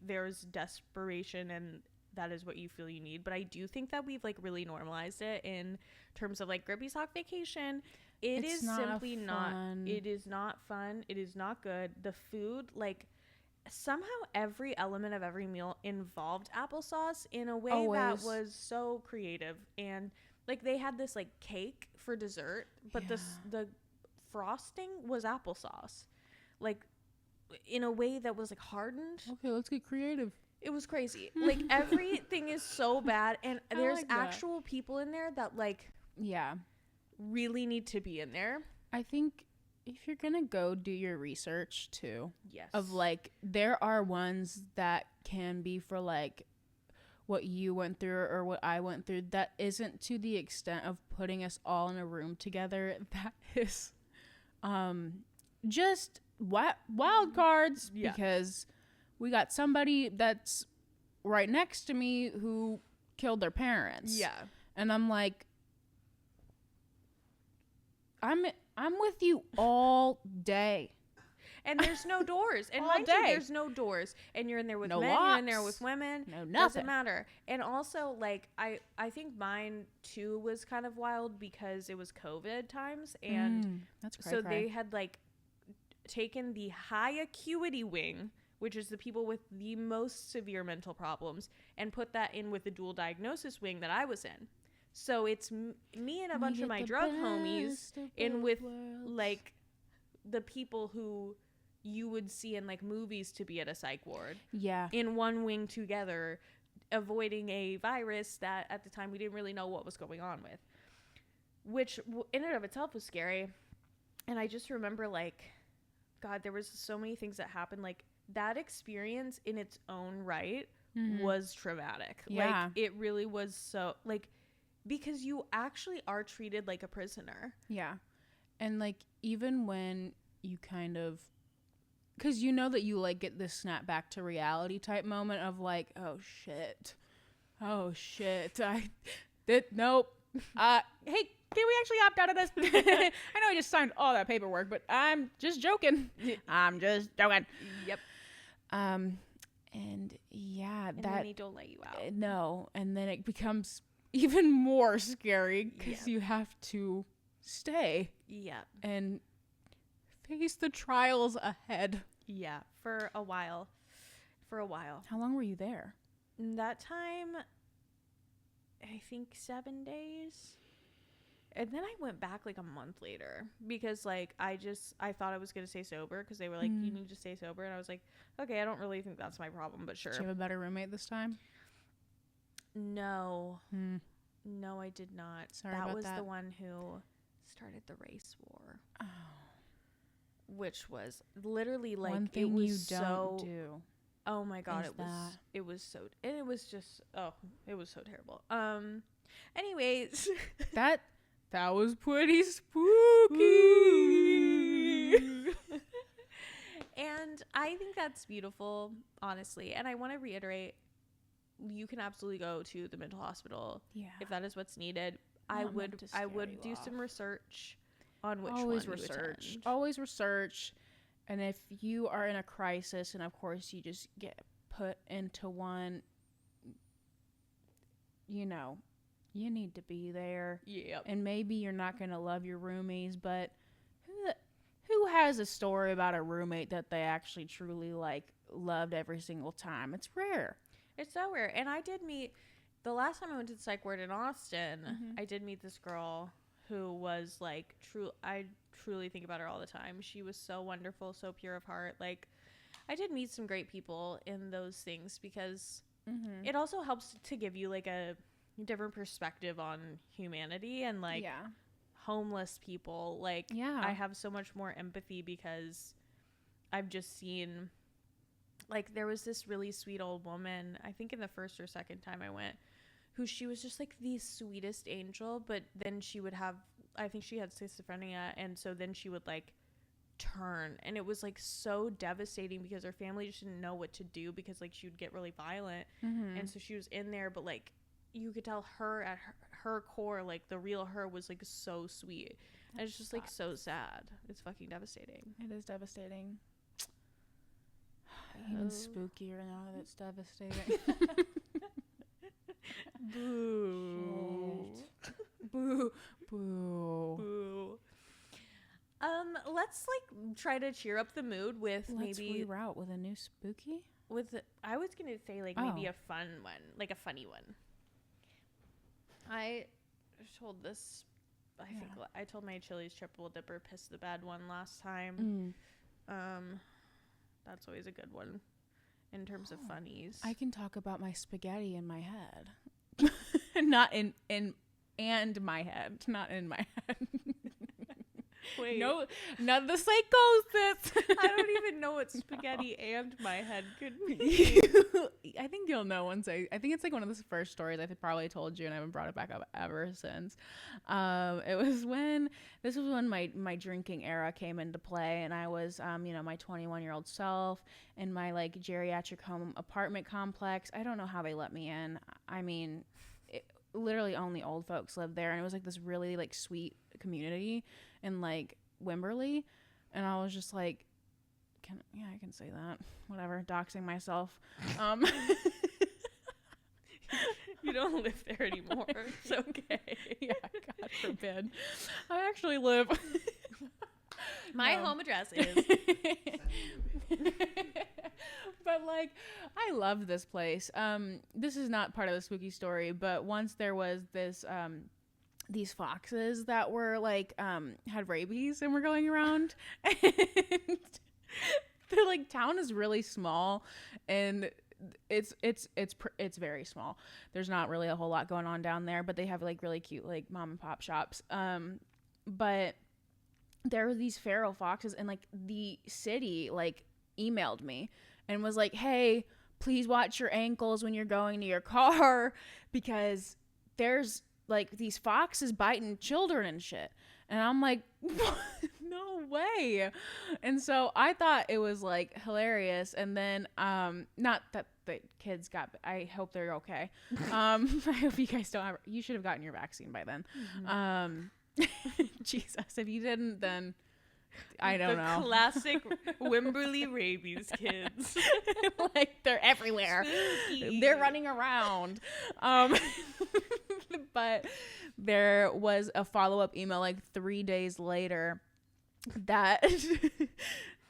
there's desperation and that is what you feel you need. But I do think that we've, like, really normalized it in terms of, like, Grippy Sock Vacation. It's simply not. It is not fun. It is not good. The food, like, somehow every element of every meal involved applesauce in a way that was so creative. And, like, they had this, like, cake for dessert, but the frosting was applesauce, like, in a way that was, like, hardened. Okay, let's get creative. It was crazy. Like, everything is so bad, and there's actual people in there that, like, really need to be in there. I think if you're gonna go, do your research too. Yes. Of, like, there are ones that can be for, like, what you went through or what I went through, that isn't to the extent of putting us all in a room together. That is just wild cards, because we got somebody that's right next to me who killed their parents. Yeah. And I'm like, I'm with you all day. And there's no doors. And All mind you, day. there's no doors. And you're in there with No men, locks. you're in there with women. No nothing. Doesn't matter. And also, like, I think mine, too, was kind of wild because it was COVID times. And that's cray so cray. they had, like, taken the high acuity wing, which is the people with the most severe mental problems, and put that in with the dual diagnosis wing that I was in. So it's me and a bunch of my drug homies in with, like, the people who you would see in, like, movies to be at a psych ward. Yeah. In one wing together, avoiding a virus that at the time we didn't really know what was going on with. Which in and of itself was scary. And I just remember, like, God, there was so many things that happened. Like, that experience in its own right was traumatic. Yeah. Like, it really was so, like, because you actually are treated like a prisoner. Yeah. And, like, even when you kind of, because you know that you, like, get this snap back to reality type moment of, like, oh shit, nope. Hey, can we actually opt out of this? I know I just signed all that paperwork, but I'm just joking. I'm just joking. Yep. And yeah, And that then they don't let you out. no, and then it becomes even more scary because Yeah. you have to stay Yeah. and face the trials ahead. Yeah. For a while. How long were you there? That time, I think 7 days. And then I went back like a month later because, like, I thought I was going to stay sober because they were like, you need to stay sober. And I was like, okay, I don't really think that's my problem, but sure. Did you have a better roommate this time? No. No, I did not. Sorry that about was that. the one who started the race war. Oh. Which was literally like, One thing it was you so, don't do. oh my God, is it was that. it was so, and it was just, oh, it was so terrible. Anyways, That was pretty spooky. and I think that's beautiful, honestly. And I want to reiterate, you can absolutely go to the mental hospital Yeah. if that is what's needed. Not I meant would to scare do you some off. research on which Always one you research. attend. Always research. And if you are in a crisis and of course you just get put into one, you know, you need to be there. Yep. And maybe you're not going to love your roomies, but who has a story about a roommate that they actually truly, like, loved every single time? It's rare. It's so weird. And I did meet, the last time I went to the psych ward in Austin, I did meet this girl who was, like, I truly think about her all the time. She was so wonderful, so pure of heart. Like, I did meet some great people in those things because it also helps to give you, like, a different perspective on humanity and, like, homeless people. Like, I have so much more empathy because I've just seen, like, there was this really sweet old woman, I think in the first or second time I went, who she was just, like, the sweetest angel, but then she would have, I think she had schizophrenia, and so then she would, like, turn, and it was, like, so devastating because her family just didn't know what to do because, like, she would get really violent, and so she was in there, but, like, you could tell her at her core, like, the real her was, like, so sweet. And it's just, like, so sad. It's fucking devastating. It is devastating. Even spookier now that it's devastating. Boo. Boo. Boo. Boo. Let's, like, try to cheer up the mood with Let's maybe reroute with a new spooky. I was gonna say, like, maybe a fun one, like a funny one. I told this, I think I told my Chili's triple dipper piss the bad one last time. That's always a good one in terms of funnies. I can talk about my spaghetti in my head. Not in my head. Not in my head. Wait. No, none of the psychosis. I don't even know what spaghetti and my head could be. I think you'll know once I think it's like one of the first stories I probably told you, and I haven't brought it back up ever since. This was when my drinking era came into play, and I was, my 21-year-old self in my like geriatric home apartment complex. I don't know how they let me in. I mean, literally only old folks lived there, and it was like this really like sweet community in like Wimberley, and I was just like, I can say that, whatever, doxing myself. You don't live there anymore. It's okay. Yeah, God forbid. I actually live. My home address is. But like, I love this place. This is not part of the spooky story, but once there was this these foxes that were like had rabies and were going around, and the like town is really small, and it's very small. There's not really a whole lot going on down there, but they have like really cute like mom and pop shops. But there were these feral foxes, and like the city like emailed me and was like, hey, please watch your ankles when you're going to your car, because there's like these foxes biting children and shit. And I'm like, no way. And so I thought it was like hilarious. And then not that the kids I hope they're okay. I hope you guys you should have gotten your vaccine by then. Jesus, if you didn't, then I don't know. Classic Wimberley rabies kids. Like they're everywhere. Spooky. They're running around. But there was a follow-up email like 3 days later that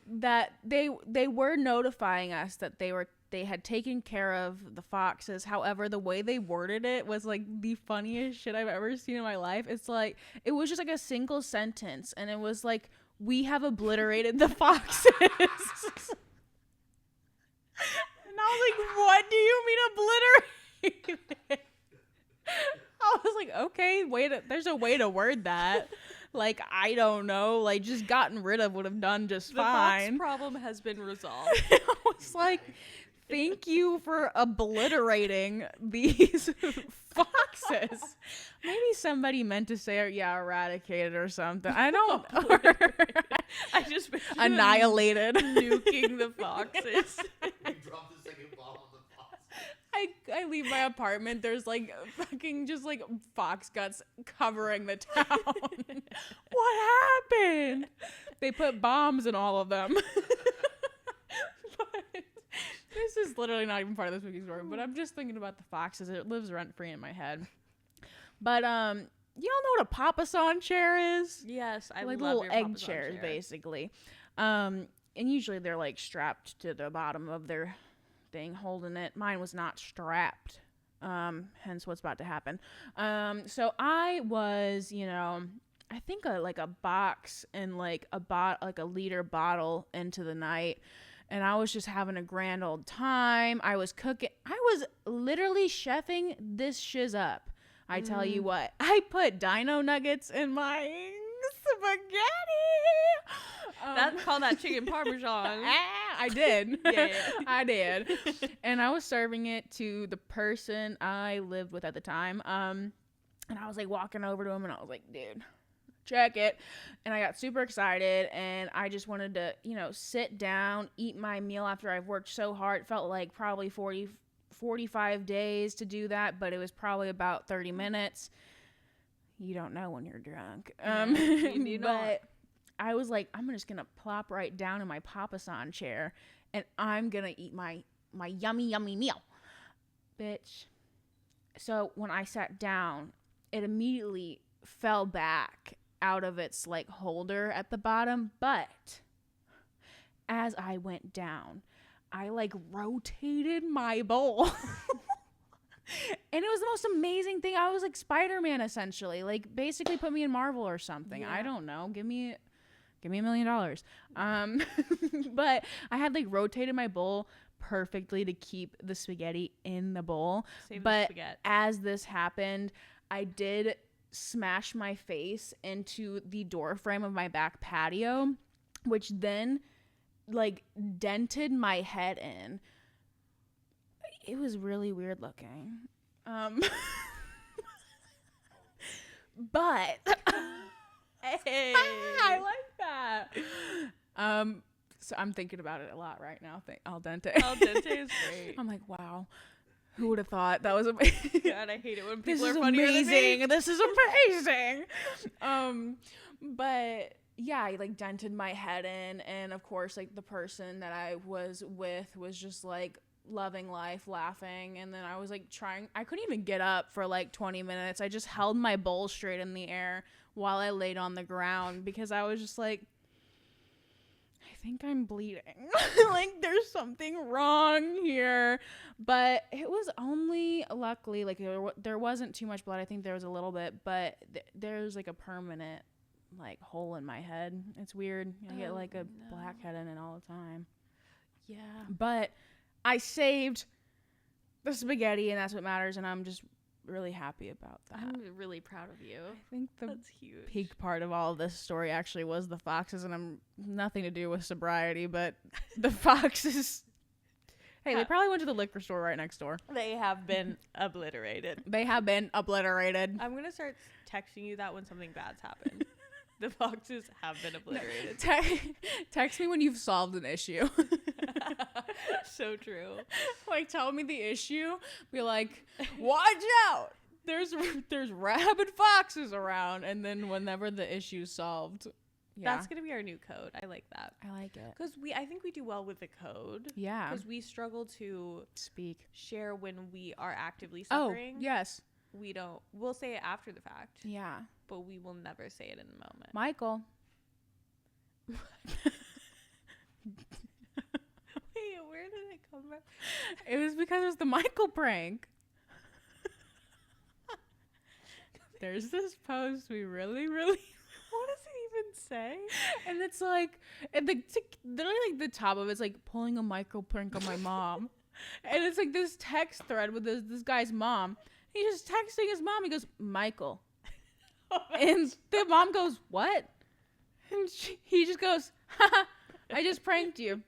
that they were notifying us that they had taken care of the foxes. However, the way they worded it was like the funniest shit I've ever seen in my life. It's like, it was just like a single sentence, and it was like, we have obliterated the foxes. And I was like, what do you mean obliterate? I was like, okay, there's a way to word that. Like, I don't know, like just gotten rid of would have done just fine. The fox problem has been resolved. I was like, thank you for obliterating these foxes. Maybe somebody meant to say, eradicated or something. I don't. I just annihilated. Nuking the foxes. You dropped the second bomb on the fox. I leave my apartment. There's like fucking just like fox guts covering the town. What happened? They put bombs in all of them. But this is literally not even part of the spooky story, but I'm just thinking about the foxes. It lives rent free in my head. But y'all know what a papasan chair is? Yes, I like love little your egg papasan chairs, chair. basically. And usually they're like strapped to the bottom of their thing, holding it. Mine was not strapped. Hence what's about to happen. So I was, I think like a box and like a liter bottle into the night. And I was just having a grand old time. I was cooking. I was literally chefing this shiz up. I tell you what. I put dino nuggets in my spaghetti. Call that chicken parmesan. I did. Yeah. I did. And I was serving it to the person I lived with at the time. And I was like walking over to him, and I was like, dude, check it. And I got super excited, and I just wanted to, sit down, eat my meal after I've worked so hard. It felt like probably 45 days to do that, but it was probably about 30 minutes. You don't know when you're drunk. You know. But I was like, I'm just going to plop right down in my papasan chair, and I'm going to eat my yummy, yummy meal. Bitch. So when I sat down, it immediately fell back out of its like holder at the bottom, but as I went down, I like rotated my bowl. And it was the most amazing thing. I was like Spider-Man essentially, like basically put me in Marvel or something. Yeah. I don't know, give me $1 million. But I had like rotated my bowl perfectly to keep the spaghetti in the bowl. Save the but spaghetti. as this happened, I did smash my face into the door frame of my back patio, which then like dented my head in. It was really weird looking. But Hey. I like that. So I'm thinking about it a lot right now. Al dente. Al dente is great. I'm like, wow. Who would have thought that was amazing? God, I hate it when This people is are funnier amazing. than me. This is amazing. But yeah, I like dented my head in, and of course, like the person that I was with was just like loving life, laughing, and then I was like I couldn't even get up for like 20 minutes. I just held my bowl straight in the air while I laid on the ground because I was just like, I think I'm bleeding. Like there's something wrong here. But it was only, luckily, like there wasn't too much blood. I think there was a little bit, but there's like a permanent like hole in my head. It's weird. I get like a blackhead in it all the time. Yeah. But I saved the spaghetti, and that's what matters, and I'm just really happy about that. I'm really proud of you. I think the That's huge. peak part of all of this story actually was the foxes, and I'm nothing to do with sobriety, but the foxes. Hey, they probably went to the liquor store right next door. They have been obliterated. They have been obliterated. I'm gonna start texting you that when something bad's happened. The foxes have been obliterated. Text me when you've solved an issue. So true. Like, tell me the issue. Be like, watch out. There's rabid foxes around. And then whenever the issue's solved. Yeah. That's gonna be our new code. I like that. I like it. Because I think we do well with the code. Yeah. Because we struggle to Speak. share when we are actively Oh, suffering. yes. We'll say it after the fact. Yeah. But we will never say it in the moment. Michael. Wait, where did it come from? It was because it was the Michael prank. There's this post we really What does it even say? and it's like literally like the top of it's like pulling a Michael prank on my mom. And it's like this text thread with this guy's mom. He's just texting his mom. He goes, Michael. And the mom goes, what? And he just goes, haha, I just pranked you.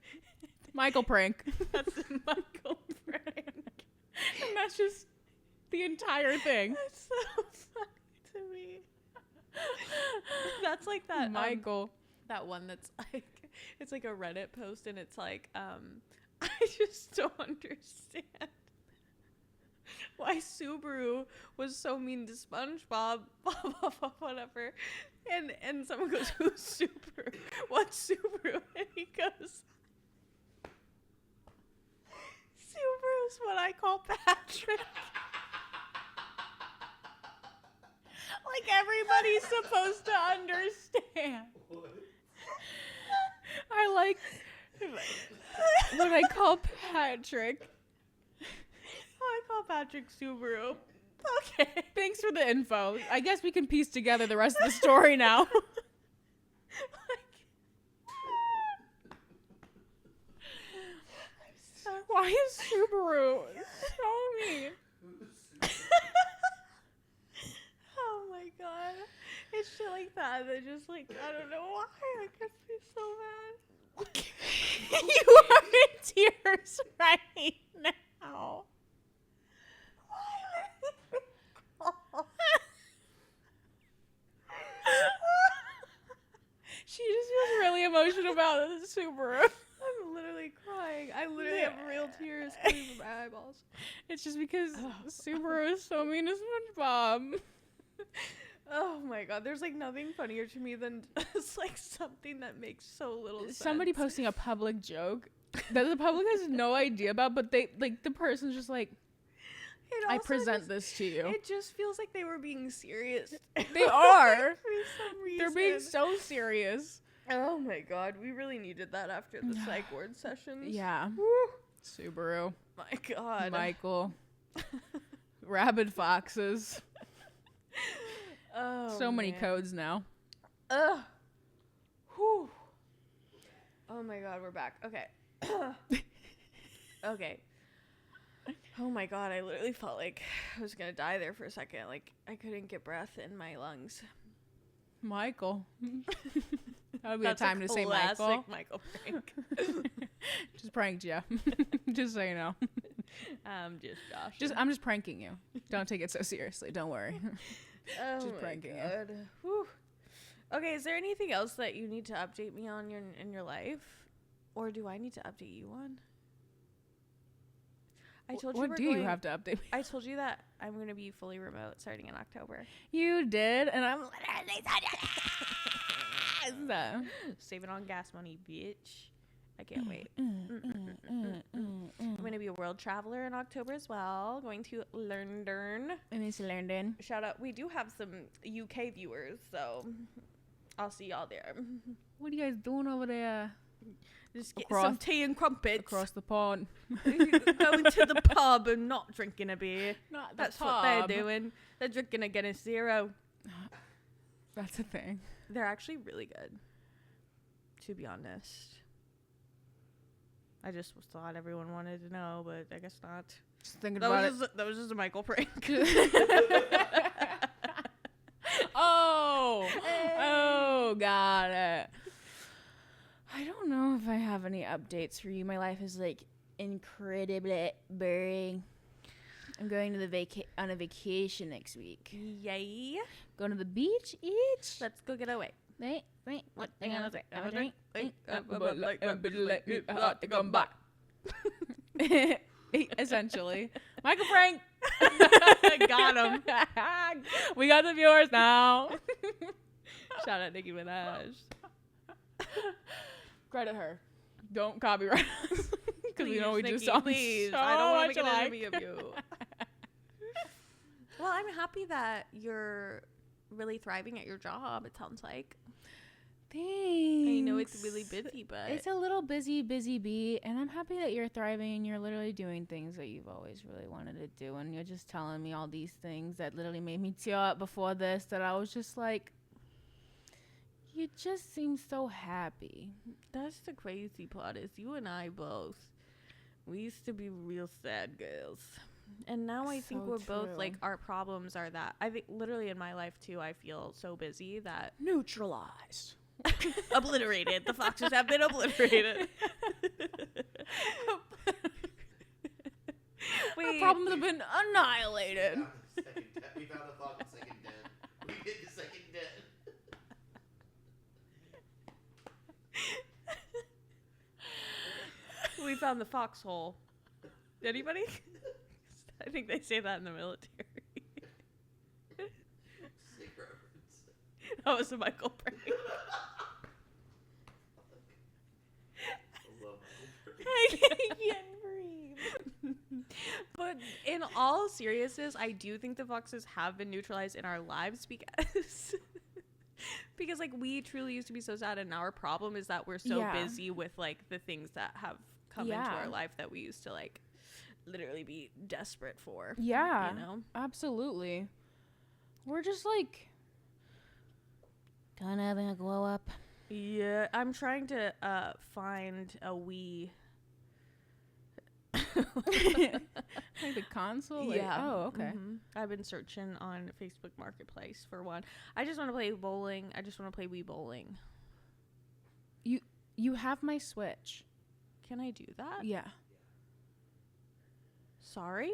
Michael prank. That's the Michael prank. And that's just the entire thing. That's so funny to me. That's like that Michael. that one that's like, it's like a Reddit post and it's like, I just don't understand why Subaru was so mean to SpongeBob, blah, blah, blah, whatever. And someone goes, who's Subaru? What's Subaru? And he goes, Subaru's what I call Patrick. Like everybody's supposed to understand. I like what I call Patrick. I call Patrick Subaru. Okay. Thanks for the info. I guess we can piece together the rest of the story now. Why is Subaru so mean? Oh my god. It's shit like that. They're just like, I don't know why. I gets me so mad. You are in tears right now. She just feels really emotional about the Subaru. I'm literally crying. I literally have real tears coming from my eyeballs. It's just because Subaru is so mean to SpongeBob. Oh my god, there's like nothing funnier to me than just like something that makes so little sense. Somebody posting a public joke that the public has no idea about, but they like the person's just like, I present this to you. It just feels like they were being serious. They are. For some reason. They're being so serious. Oh my god, we really needed that after the psych ward sessions. Yeah. Woo. Subaru. My god. Michael. Rabid foxes. Oh, so many man. codes now. Ugh. Whew. Oh my god, we're back. Okay. Okay. Oh my god, I literally felt like I was gonna die there for a second. Like I couldn't get breath in my lungs. Michael. That would be That's a time to say Michael. Michael prank. Just pranked you. Just so you know. Just Josh. I'm just pranking you. Don't take it so seriously. Don't worry. Oh just my pranking you. god. Whew. Okay, is there anything else that you need to update me on in your life, or do I need to update you on? I told you. What do you have to update me? I told you that I'm gonna be fully remote starting in October. You did, and I'm literally Saving on gas money, bitch. I can't wait. I'm gonna be a world traveler in October as well. Going to London. London. Shout out. We do have some UK viewers, so I'll see y'all there. What are you guys doing over there? Just get some tea and crumpets. Across the pond. Going to the pub and not drinking a beer. Not the That's pub. what they're doing. They're drinking a Guinness Zero. That's a thing. They're actually really good, to be honest. I just thought everyone wanted to know, but I guess not. Just thinking about it. That was just a Michael prank. Oh, got it. I don't know if I have any updates for you. My life is like incredibly boring. I'm going to the on a vacation next week. Yay! Going to the beach each. Let's go get away. Wait. What Hang on a sec. Have a drink. Essentially. Michael prank. Got him. We got the viewers now. Shout out Nicki Minaj. Credit her. Don't copyright us. Because we know we do Nicki, songs please. so I don't want much to make an alike. enemy of you. Well, I'm happy that you're really thriving at your job, it sounds like. Thanks. I know it's really busy, but It's a little busy bee, and I'm happy that you're thriving and you're literally doing things that you've always really wanted to do, and you're just telling me all these things that literally made me tear up before this, that I was just like, you just seem so happy. that's the crazy part is you and I both, we used to be real sad girls. And now I think So we're both true. like, our problems are that, I think literally in my life too, I feel so busy that Neutralized. obliterated. The foxes have been obliterated. Our problems have been annihilated. We found the fucking second den. We hit the second den. We found the foxhole. Anybody? I think they say that in the military. Sick reference. That was a Michael prank. I love Michael. I can't breathe. But in all seriousness, I do think the foxes have been neutralized in our lives because because like we truly used to be so sad, and our problem is that we're so Yeah. busy with like the things that have come into Yeah. our life that we used to like literally be desperate for. Yeah, You know? absolutely. We're just like kind of having a glow up. Yeah, I'm trying to find a Wii. Like the console? Like, Yeah. Oh, okay. Mhm. I've been searching on Facebook Marketplace for one. I just want to play bowling. I just want to play Wii bowling. You have my Switch. Can I do that? Yeah. Sorry?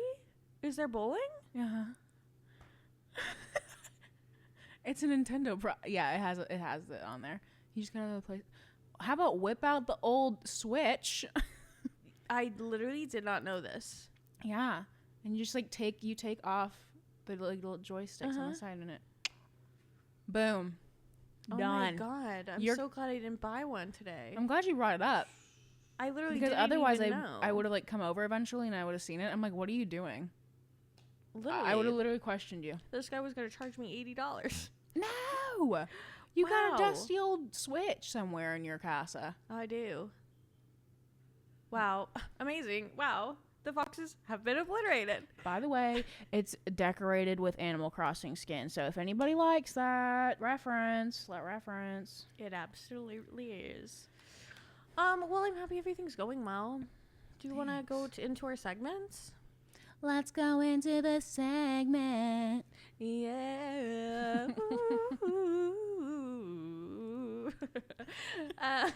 Is there bowling? Uh-huh. It's a Nintendo Yeah, it has it on there. You just gotta play. How about whip out the old Switch? I literally did not know this. Yeah, and you just like take off the little joysticks on the side and it. Boom. Oh Done. my god. I'm so glad I didn't buy one today. I'm glad you brought it up I literally because didn't otherwise even know. I would have like come over eventually and I would have seen it. I'm like, what are you doing? Literally. I would have literally questioned you. This guy was going to charge me $80. No, you got a Wow. dusty old Switch somewhere in your casa. I do. Wow. Amazing. Wow. The foxes have been obliterated. By the way, it's decorated with Animal Crossing skin. So if anybody likes that reference, It absolutely is. Well, I'm happy everything's going well. Do you want to go into our segments? let's go into the segment. Yeah.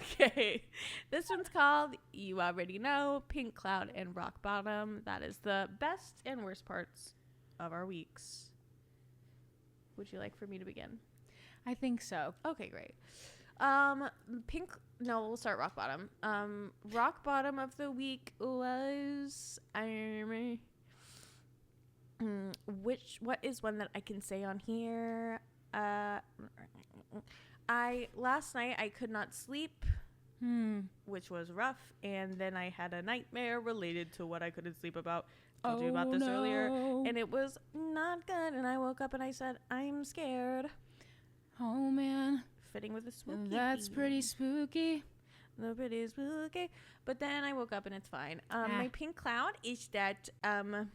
Okay. This one's called You Already Know, Pink Cloud and Rock Bottom. That is the best and worst parts of our weeks. Would you like for me to begin? I think so. Okay, great. We'll start rock bottom. Rock bottom of the week was what is one that I can say on here? Last night I could not sleep, which was rough, and then I had a nightmare related to what I couldn't sleep about. Told you about this earlier, and it was not good, and I woke up and I said, I'm scared. Oh man, fitting with a spooky that's theme. pretty spooky. Pretty spooky. But then I woke up and it's fine. My pink cloud is that some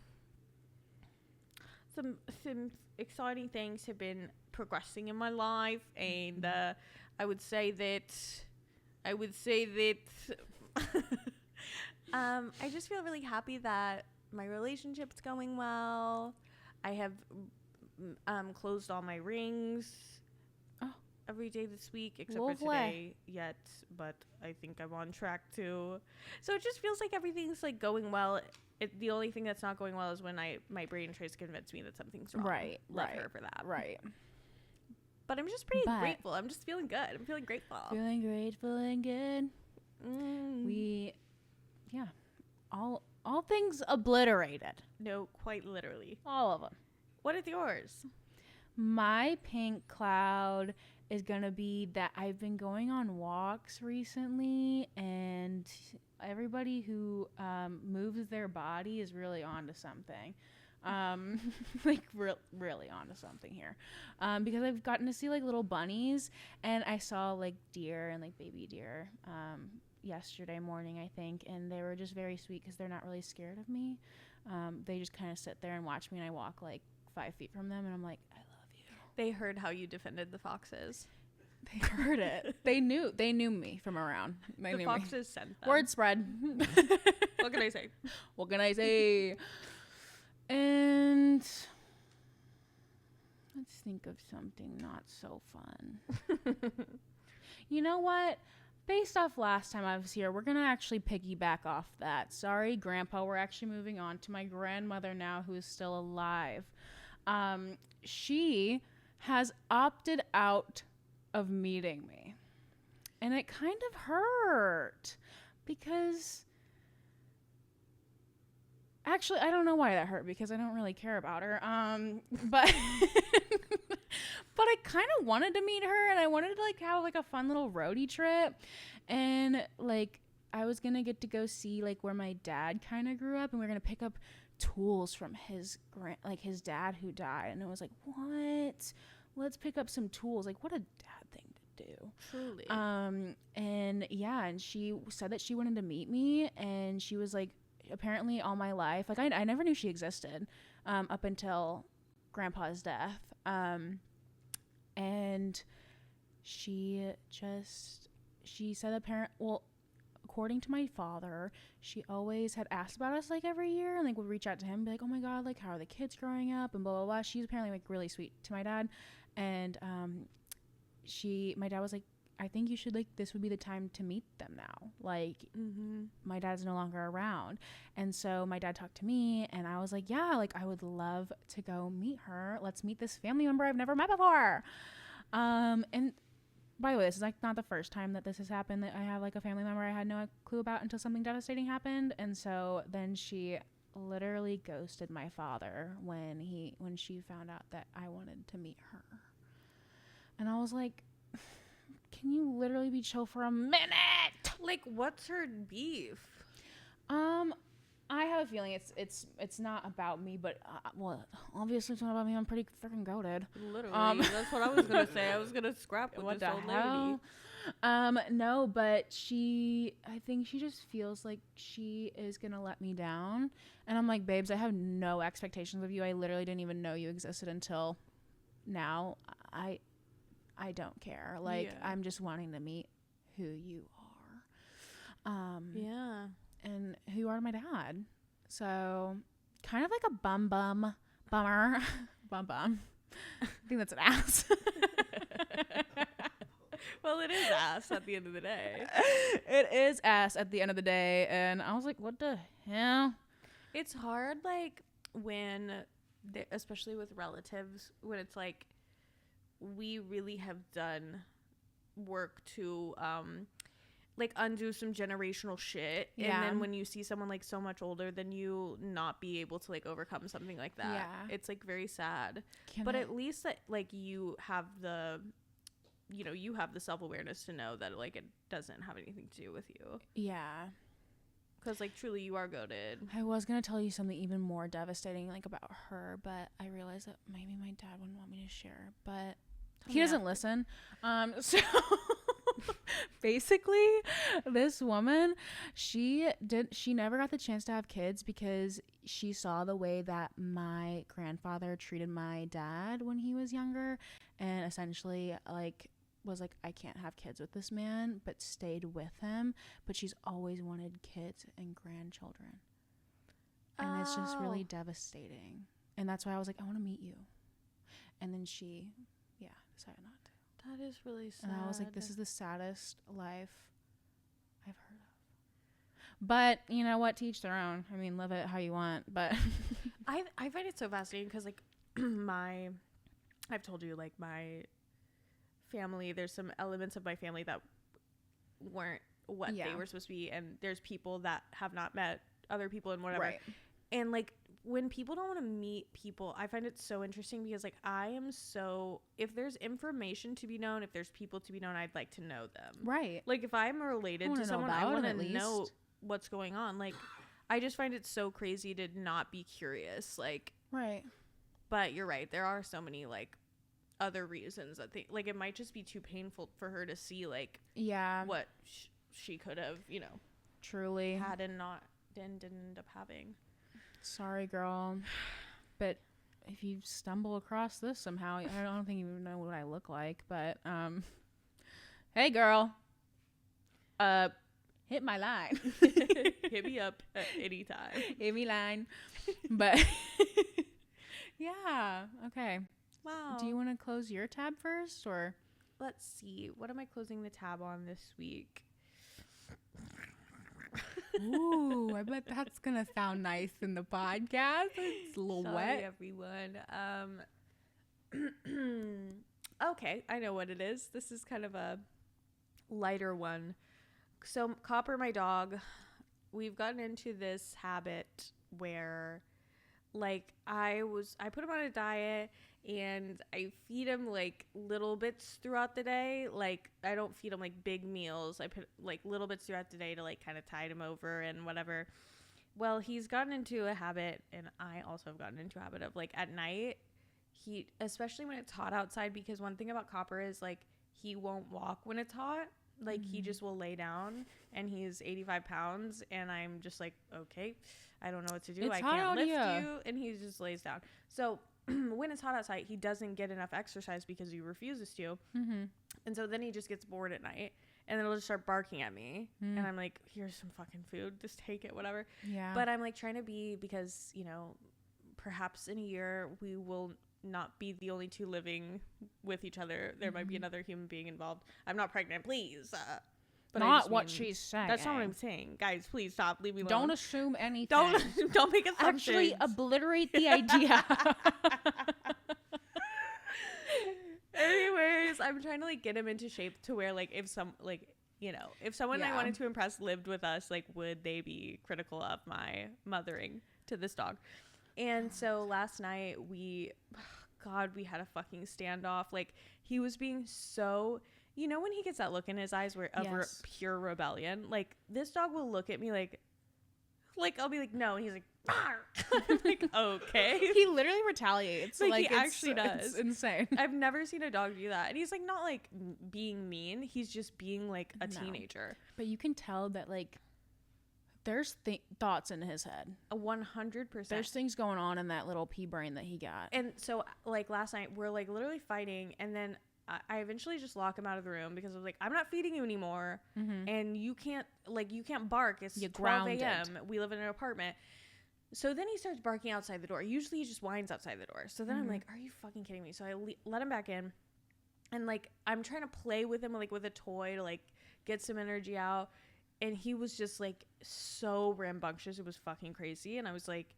exciting things have been progressing in my life, and I would say that I just feel really happy that my relationship's going well. I have closed all my rings every day this week, except for today yet, but I think I'm on track too. So it just feels like everything's like going well. The only thing that's not going well is when my brain tries to convince me that something's wrong. Right. Love her for that. Right. But I'm just pretty grateful. I'm just feeling good. I'm feeling grateful. Feeling grateful and good. All things obliterated. No, quite literally. All of them. What is yours? My pink cloud is gonna be that I've been going on walks recently, and everybody who moves their body is really onto something. Really onto something here, because I've gotten to see like little bunnies, and I saw like deer and like baby deer yesterday morning, I think, and they were just very sweet because they're not really scared of me. They just kind of sit there and watch me, and I walk like 5 feet from them, and I'm like, I love you. They heard how you defended the foxes. They heard it. They knew me from around. The foxes sent them. Word spread. What can I say? What can I say? And let's think of something not so fun. You know what? Based off last time I was here, we're going to actually piggyback off that. Sorry, Grandpa. We're actually moving on to my grandmother now, who is still alive. She has opted out of meeting me. And it kind of hurt because... Actually, I don't know why that hurt, because I don't really care about her. But but I kind of wanted to meet her, and I wanted to like have like a fun little roadie trip, and like I was gonna get to go see like where my dad kind of grew up, and we are gonna pick up tools from his his dad who died, and it was like, what? Let's pick up some tools. Like, what a dad thing to do. Truly. And yeah, and she said that she wanted to meet me, and she was like, apparently all my life, like I never knew she existed up until Grandpa's death, and she said according to my father, she always had asked about us like every year, and like would reach out to him and be like, oh my god, like how are the kids growing up, and blah blah blah. She's apparently like really sweet to my dad, and my dad was like, I think you should, like, this would be the time to meet them now. Like, my dad's no longer around. And so my dad talked to me, and I was like, yeah, like, I would love to go meet her. Let's meet this family member I've never met before. And by the way, this is, like, not the first time that this has happened, that I have, like, a family member I had no clue about until something devastating happened. And so then she literally ghosted my father when she found out that I wanted to meet her. And I was like... Can you literally be chill for a minute? Like, what's her beef? I have a feeling it's not about me, but well, obviously it's not about me. I'm pretty freaking goated. Literally, that's what I was gonna say. I was gonna scrap with this old lady. No, but I think she just feels like she is gonna let me down, and I'm like, babes, I have no expectations of you. I literally didn't even know you existed until now. I don't care. Like, yeah. I'm just wanting to meet who you are. Yeah. And who you are to my dad. So, kind of like a bummer. Bum. I think that's an ass. Well, it is ass at the end of the day. It is ass at the end of the day. And I was like, what the hell? It's hard, like, when, especially with relatives, when it's like, we really have done work to, like, undo some generational shit. Yeah. And then when you see someone, like, so much older than you not be able to, like, overcome something like that. Yeah. It's, like, very sad. But at least that, like, you have the self-awareness to know that, like, it doesn't have anything to do with you. Yeah. Because, like, truly you are goated. I was going to tell you something even more devastating, like, about her, but I realized that maybe my dad wouldn't want me to share, but he doesn't listen. So basically, this woman, she never got the chance to have kids because she saw the way that my grandfather treated my dad when he was younger, and essentially, like, was like, I can't have kids with this man, but stayed with him. But she's always wanted kids and grandchildren, and it's just really devastating. And that's why I was like, I want to meet you. And then she decided not to. That is really sad. And I was like, this is the saddest life I've heard of. But you know what, to each their own. I mean, live it how you want. But I find it so fascinating because, like, I've told you, like, my family, there's some elements of my family that weren't what they were supposed to be, and there's people that have not met other people and whatever. Right. And, like, when people don't want to meet people, I find it so interesting because, like, I am so, if there's information to be known, if there's people to be known, I'd like to know them. Right. Like, if I'm related to someone, I want to know what's going on. Like, I just find it so crazy to not be curious. Like, right. But you're right. There are so many, like, other reasons that like, it might just be too painful for her to see, like, what she could have, you know, truly had and didn't end up having. Sorry, girl. But if you stumble across this somehow, I don't think you even know what I look like, but hey, girl, hit my line. Hit me up at any time. Hit me line. But yeah, okay. Wow. Do you want to close your tab first, or? Let's see. What am I closing the tab on this week? Ooh, I bet that's gonna sound nice in the podcast. It's a little wet. Everyone. Okay, I know what it is. This is kind of a lighter one. So Copper, my dog, we've gotten into this habit where, like, I put him on a diet and I feed him, like, little bits throughout the day. Like, I don't feed him, like, big meals. I put, like, little bits throughout the day to, like, kind of tide him over and whatever. Well, he's gotten into a habit, and I also have gotten into a habit of, like, at night, especially when it's hot outside, because one thing about Copper is, like, he won't walk when it's hot. Like, he just will lay down, and he's 85 pounds, and I'm just like, okay, I don't know what to do. I can't lift you, and he just lays down. So when it's hot outside, he doesn't get enough exercise because he refuses to. Mm-hmm. And so then he just gets bored at night, and then he'll just start barking at me. And I'm like, here's some fucking food. Just take it, whatever. Yeah. But I'm, like, trying to be, because, you know, perhaps in a year we will not be the only two living with each other. There might be another human being involved. I'm not pregnant, please. But not what she's saying. That's not what I'm saying. Guys, please stop. Leave me alone. Don't assume anything. Don't make assumptions. Actually, obliterate the idea. Anyways, I'm trying to, like, get him into shape to where, like, if someone I wanted to impress lived with us, like, would they be critical of my mothering to this dog? And so last night we had a fucking standoff. Like, he was being so, you know, when he gets that look in his eyes where of pure rebellion, like, this dog will look at me like I'll be like, no, and he's like, I'm like, okay. He literally retaliates. Like, he actually does. It's insane. I've never seen a dog do that. And he's, like, not, like, being mean. He's just being, like, a teenager. But you can tell that, like, there's thoughts in his head. 100%. There's things going on in that little pea brain that he got. And so, like, last night we're, like, literally fighting, and then I eventually just lock him out of the room because I was like, I'm not feeding you anymore, and you can't bark. It's 12 a.m. We live in an apartment. So then he starts barking outside the door. Usually he just whines outside the door. So then I'm like, are you fucking kidding me? So I let him back in. And, like, I'm trying to play with him, like, with a toy to, like, get some energy out. And he was just, like, so rambunctious. It was fucking crazy. And I was like,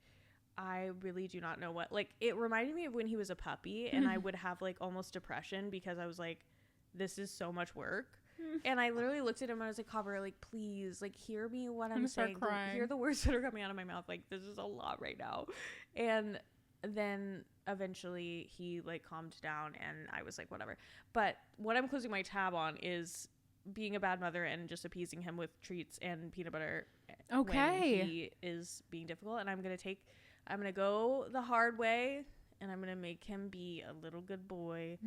I really do not know what. Like, it reminded me of when he was a puppy. And I would have, like, almost depression because I was like, this is so much work. And I literally looked at him and I was like, Copper, like, please, like, hear me what I'm saying. Hear the words that are coming out of my mouth. Like, this is a lot right now. And then eventually he, like, calmed down and I was like, whatever. But what I'm closing my tab on is being a bad mother and just appeasing him with treats and peanut butter when he is being difficult. And I'm going to go the hard way and I'm going to make him be a little good boy.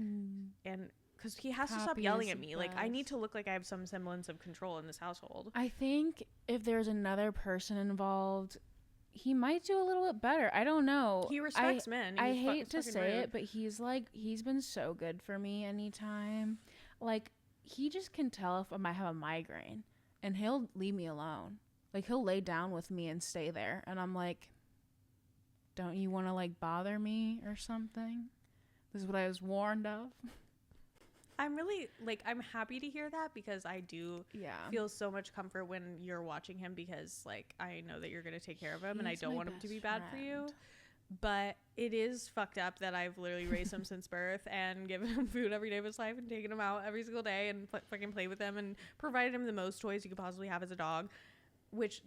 And because he has to stop yelling at me. Like, I need to look like I have some semblance of control in this household. I think if there's another person involved, he might do a little bit better. I don't know. He respects men. I hate to say it, but he's been so good for me anytime. Like, he just can tell if I might have a migraine and he'll leave me alone. Like, he'll lay down with me and stay there. And I'm like, don't you want to, like, bother me or something? This is what I was warned of. I'm really, like, I'm happy to hear that because I do feel so much comfort when you're watching him because, like, I know that you're going to take care of him and I don't want him to be bad for you. But it is fucked up that I've literally raised him since birth and given him food every day of his life and taken him out every single day and fucking played with him and provided him the most toys you could possibly have as a dog, which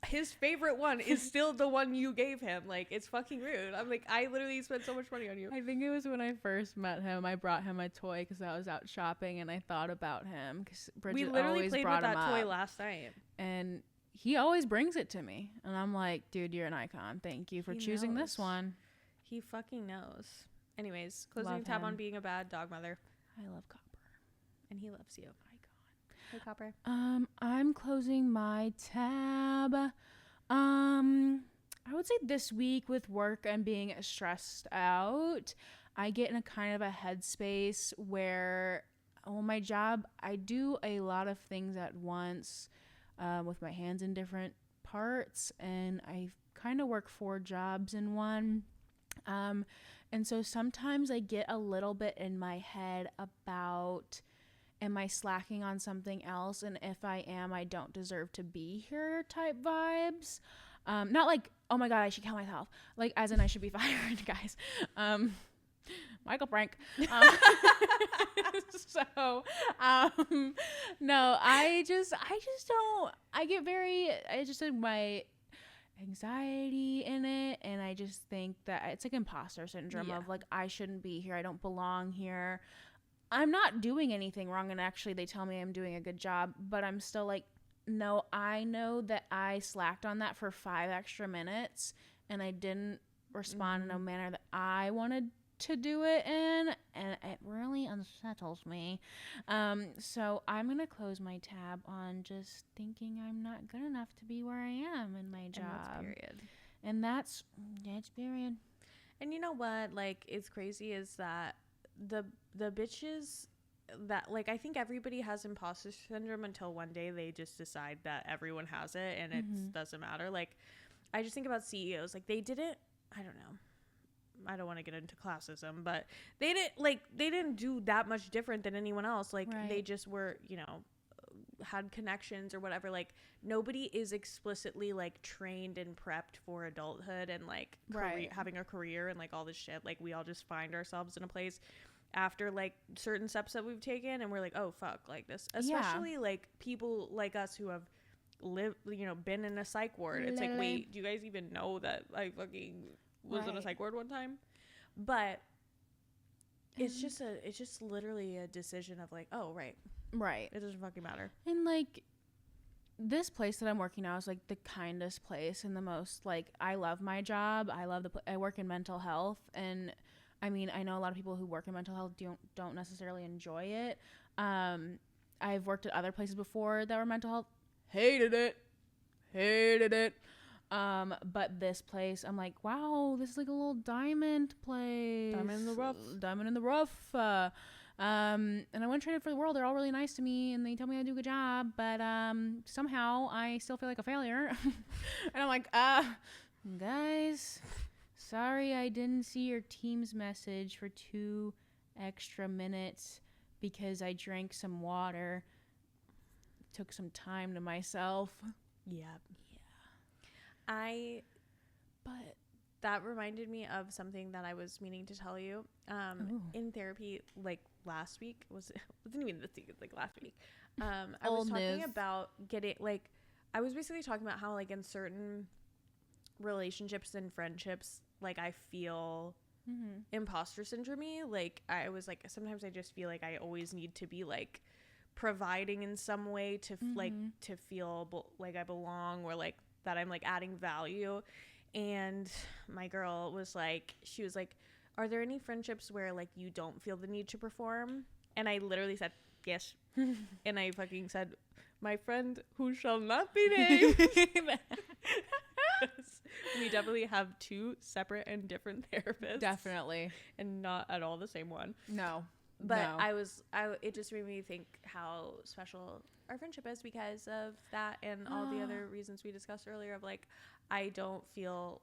his favorite one is still the one you gave him. Like, it's fucking rude. I'm like, I literally spent so much money on you. I think it was when I first met him. I brought him a toy because I was out shopping and I thought about him because Bridget we literally always played brought with him that toy up. last night. And he always brings it to me. And I'm like, dude, you're an icon. Thank you for choosing this one. He fucking knows. Anyways, closing Love tab him. on being a bad dog mother. I love Copper. And he loves you. Icon. Hey, Copper. I'm closing my tab. I would say this week with work and being stressed out, I get in a kind of a headspace where my job, I do a lot of things at once with my hands in different parts, and I kind of work 4 jobs in one. And so sometimes I get a little bit in my head about, am I slacking on something else? And if I am, I don't deserve to be here type vibes. Not like, oh my God, I should kill myself. Like, as in I should be fired, guys. Michael Frank. No, I just don't, I just had my anxiety in it. And I just think that it's like imposter syndrome of like, I shouldn't be here. I don't belong here. I'm not doing anything wrong. And actually they tell me I'm doing a good job, but I'm still like, no, I know that I slacked on that for 5 extra minutes and I didn't respond in a manner that I wanted to do it in, and it really unsettles me. So I'm going to close my tab on just thinking I'm not good enough to be where I am in my job. And that's period. And you know what? Like, it's crazy is that the bitches that, like, I think everybody has imposter syndrome until one day they just decide that everyone has it and it doesn't matter. Like, I just think about CEOs. Like, they didn't, I don't know, I don't want to get into classism, but they didn't do that much different than anyone else. Like, they just were, you know, had connections or whatever. Like, nobody is explicitly like trained and prepped for adulthood and like having a career and like all this shit. Like, we all just find ourselves in a place after like certain steps that we've taken and we're like, oh fuck, like this, especially like people like us who have lived, you know, been in a psych ward. It's like, wait, do you guys even know that I fucking was in a psych ward one time? But it's just literally a decision of like, oh right, it doesn't fucking matter. And like, this place that I'm working now is like the kindest place and the most, like, I love my job. I love I work in mental health, and I mean, I know a lot of people who work in mental health don't necessarily enjoy it. I've worked at other places before that were mental health. Hated it. But this place, I'm like, wow, this is like a little diamond place. Diamond in the rough. And I wouldn't trade it for the world. They're all really nice to me and they tell me I do a good job, but somehow I still feel like a failure. And I'm like, Guys, sorry I didn't see your team's message for 2 extra minutes because I drank some water. Took some time to myself. Yep. Yeah. But that reminded me of something that I was meaning to tell you. In therapy, like last week, wasn't even this week, it's like last week. I was talking about I was basically talking about how like in certain relationships and friendships, like I feel imposter syndrome. Like I was like, sometimes I just feel like I always need to be like providing in some way to like to feel like I belong, or like that I'm like adding value. And my girl was like, she was like, are there any friendships where like you don't feel the need to perform? And I literally said yes. And I fucking said, my friend who shall not be named. We definitely have 2 separate and different therapists. Definitely. And not at all the same one. No. But no. it just made me think how special our friendship is because of that, and all the other reasons we discussed earlier of like, I don't feel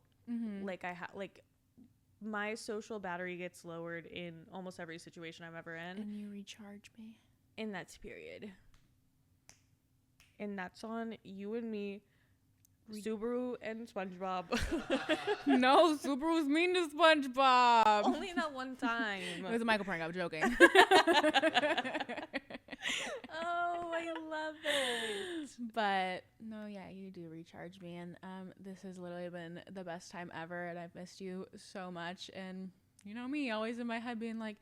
like I have, like, my social battery gets lowered in almost every situation I'm ever in. And you recharge me. And that's period. And that's on you and me, Subaru and SpongeBob. No, Subaru's mean to SpongeBob. Only that one time. It was a Michael prank. I'm joking. Oh, I love it. But no, yeah, you do recharge me, and this has literally been the best time ever, and I've missed you so much. And you know me, always in my head being like,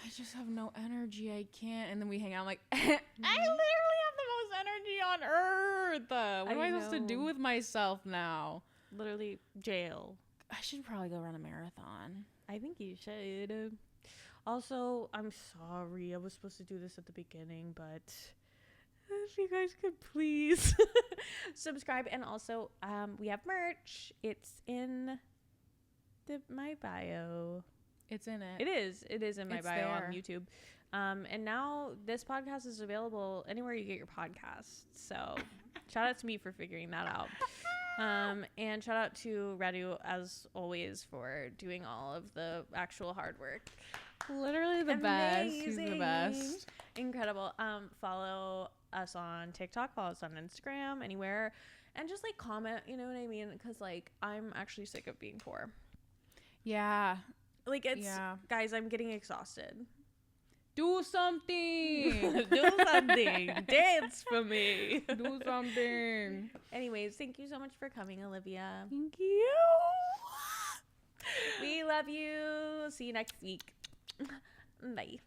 I just have no energy. I can't. And then we hang out. I'm like, I literally have the most energy on earth. What am I supposed to do with myself now? Literally jail. I should probably go run a marathon. I think you should. Also, I'm sorry. I was supposed to do this at the beginning, but if you guys could please subscribe. And also, we have merch. It's in my bio. It's in it. It is in my bio there. on YouTube. And now this podcast is available anywhere you get your podcasts. So shout out to me for figuring that out. And shout out to Radu, as always, for doing all of the actual hard work. Literally the best. He's the best. Incredible. Follow us on TikTok, follow us on Instagram, anywhere, and just like comment, you know what I mean? Because like I'm actually sick of being poor. Yeah. Like guys, I'm getting exhausted. Do something. Do something. Dance for me. Do something. Anyways, thank you so much for coming, Olivia. Thank you. We love you. See you next week. Bye.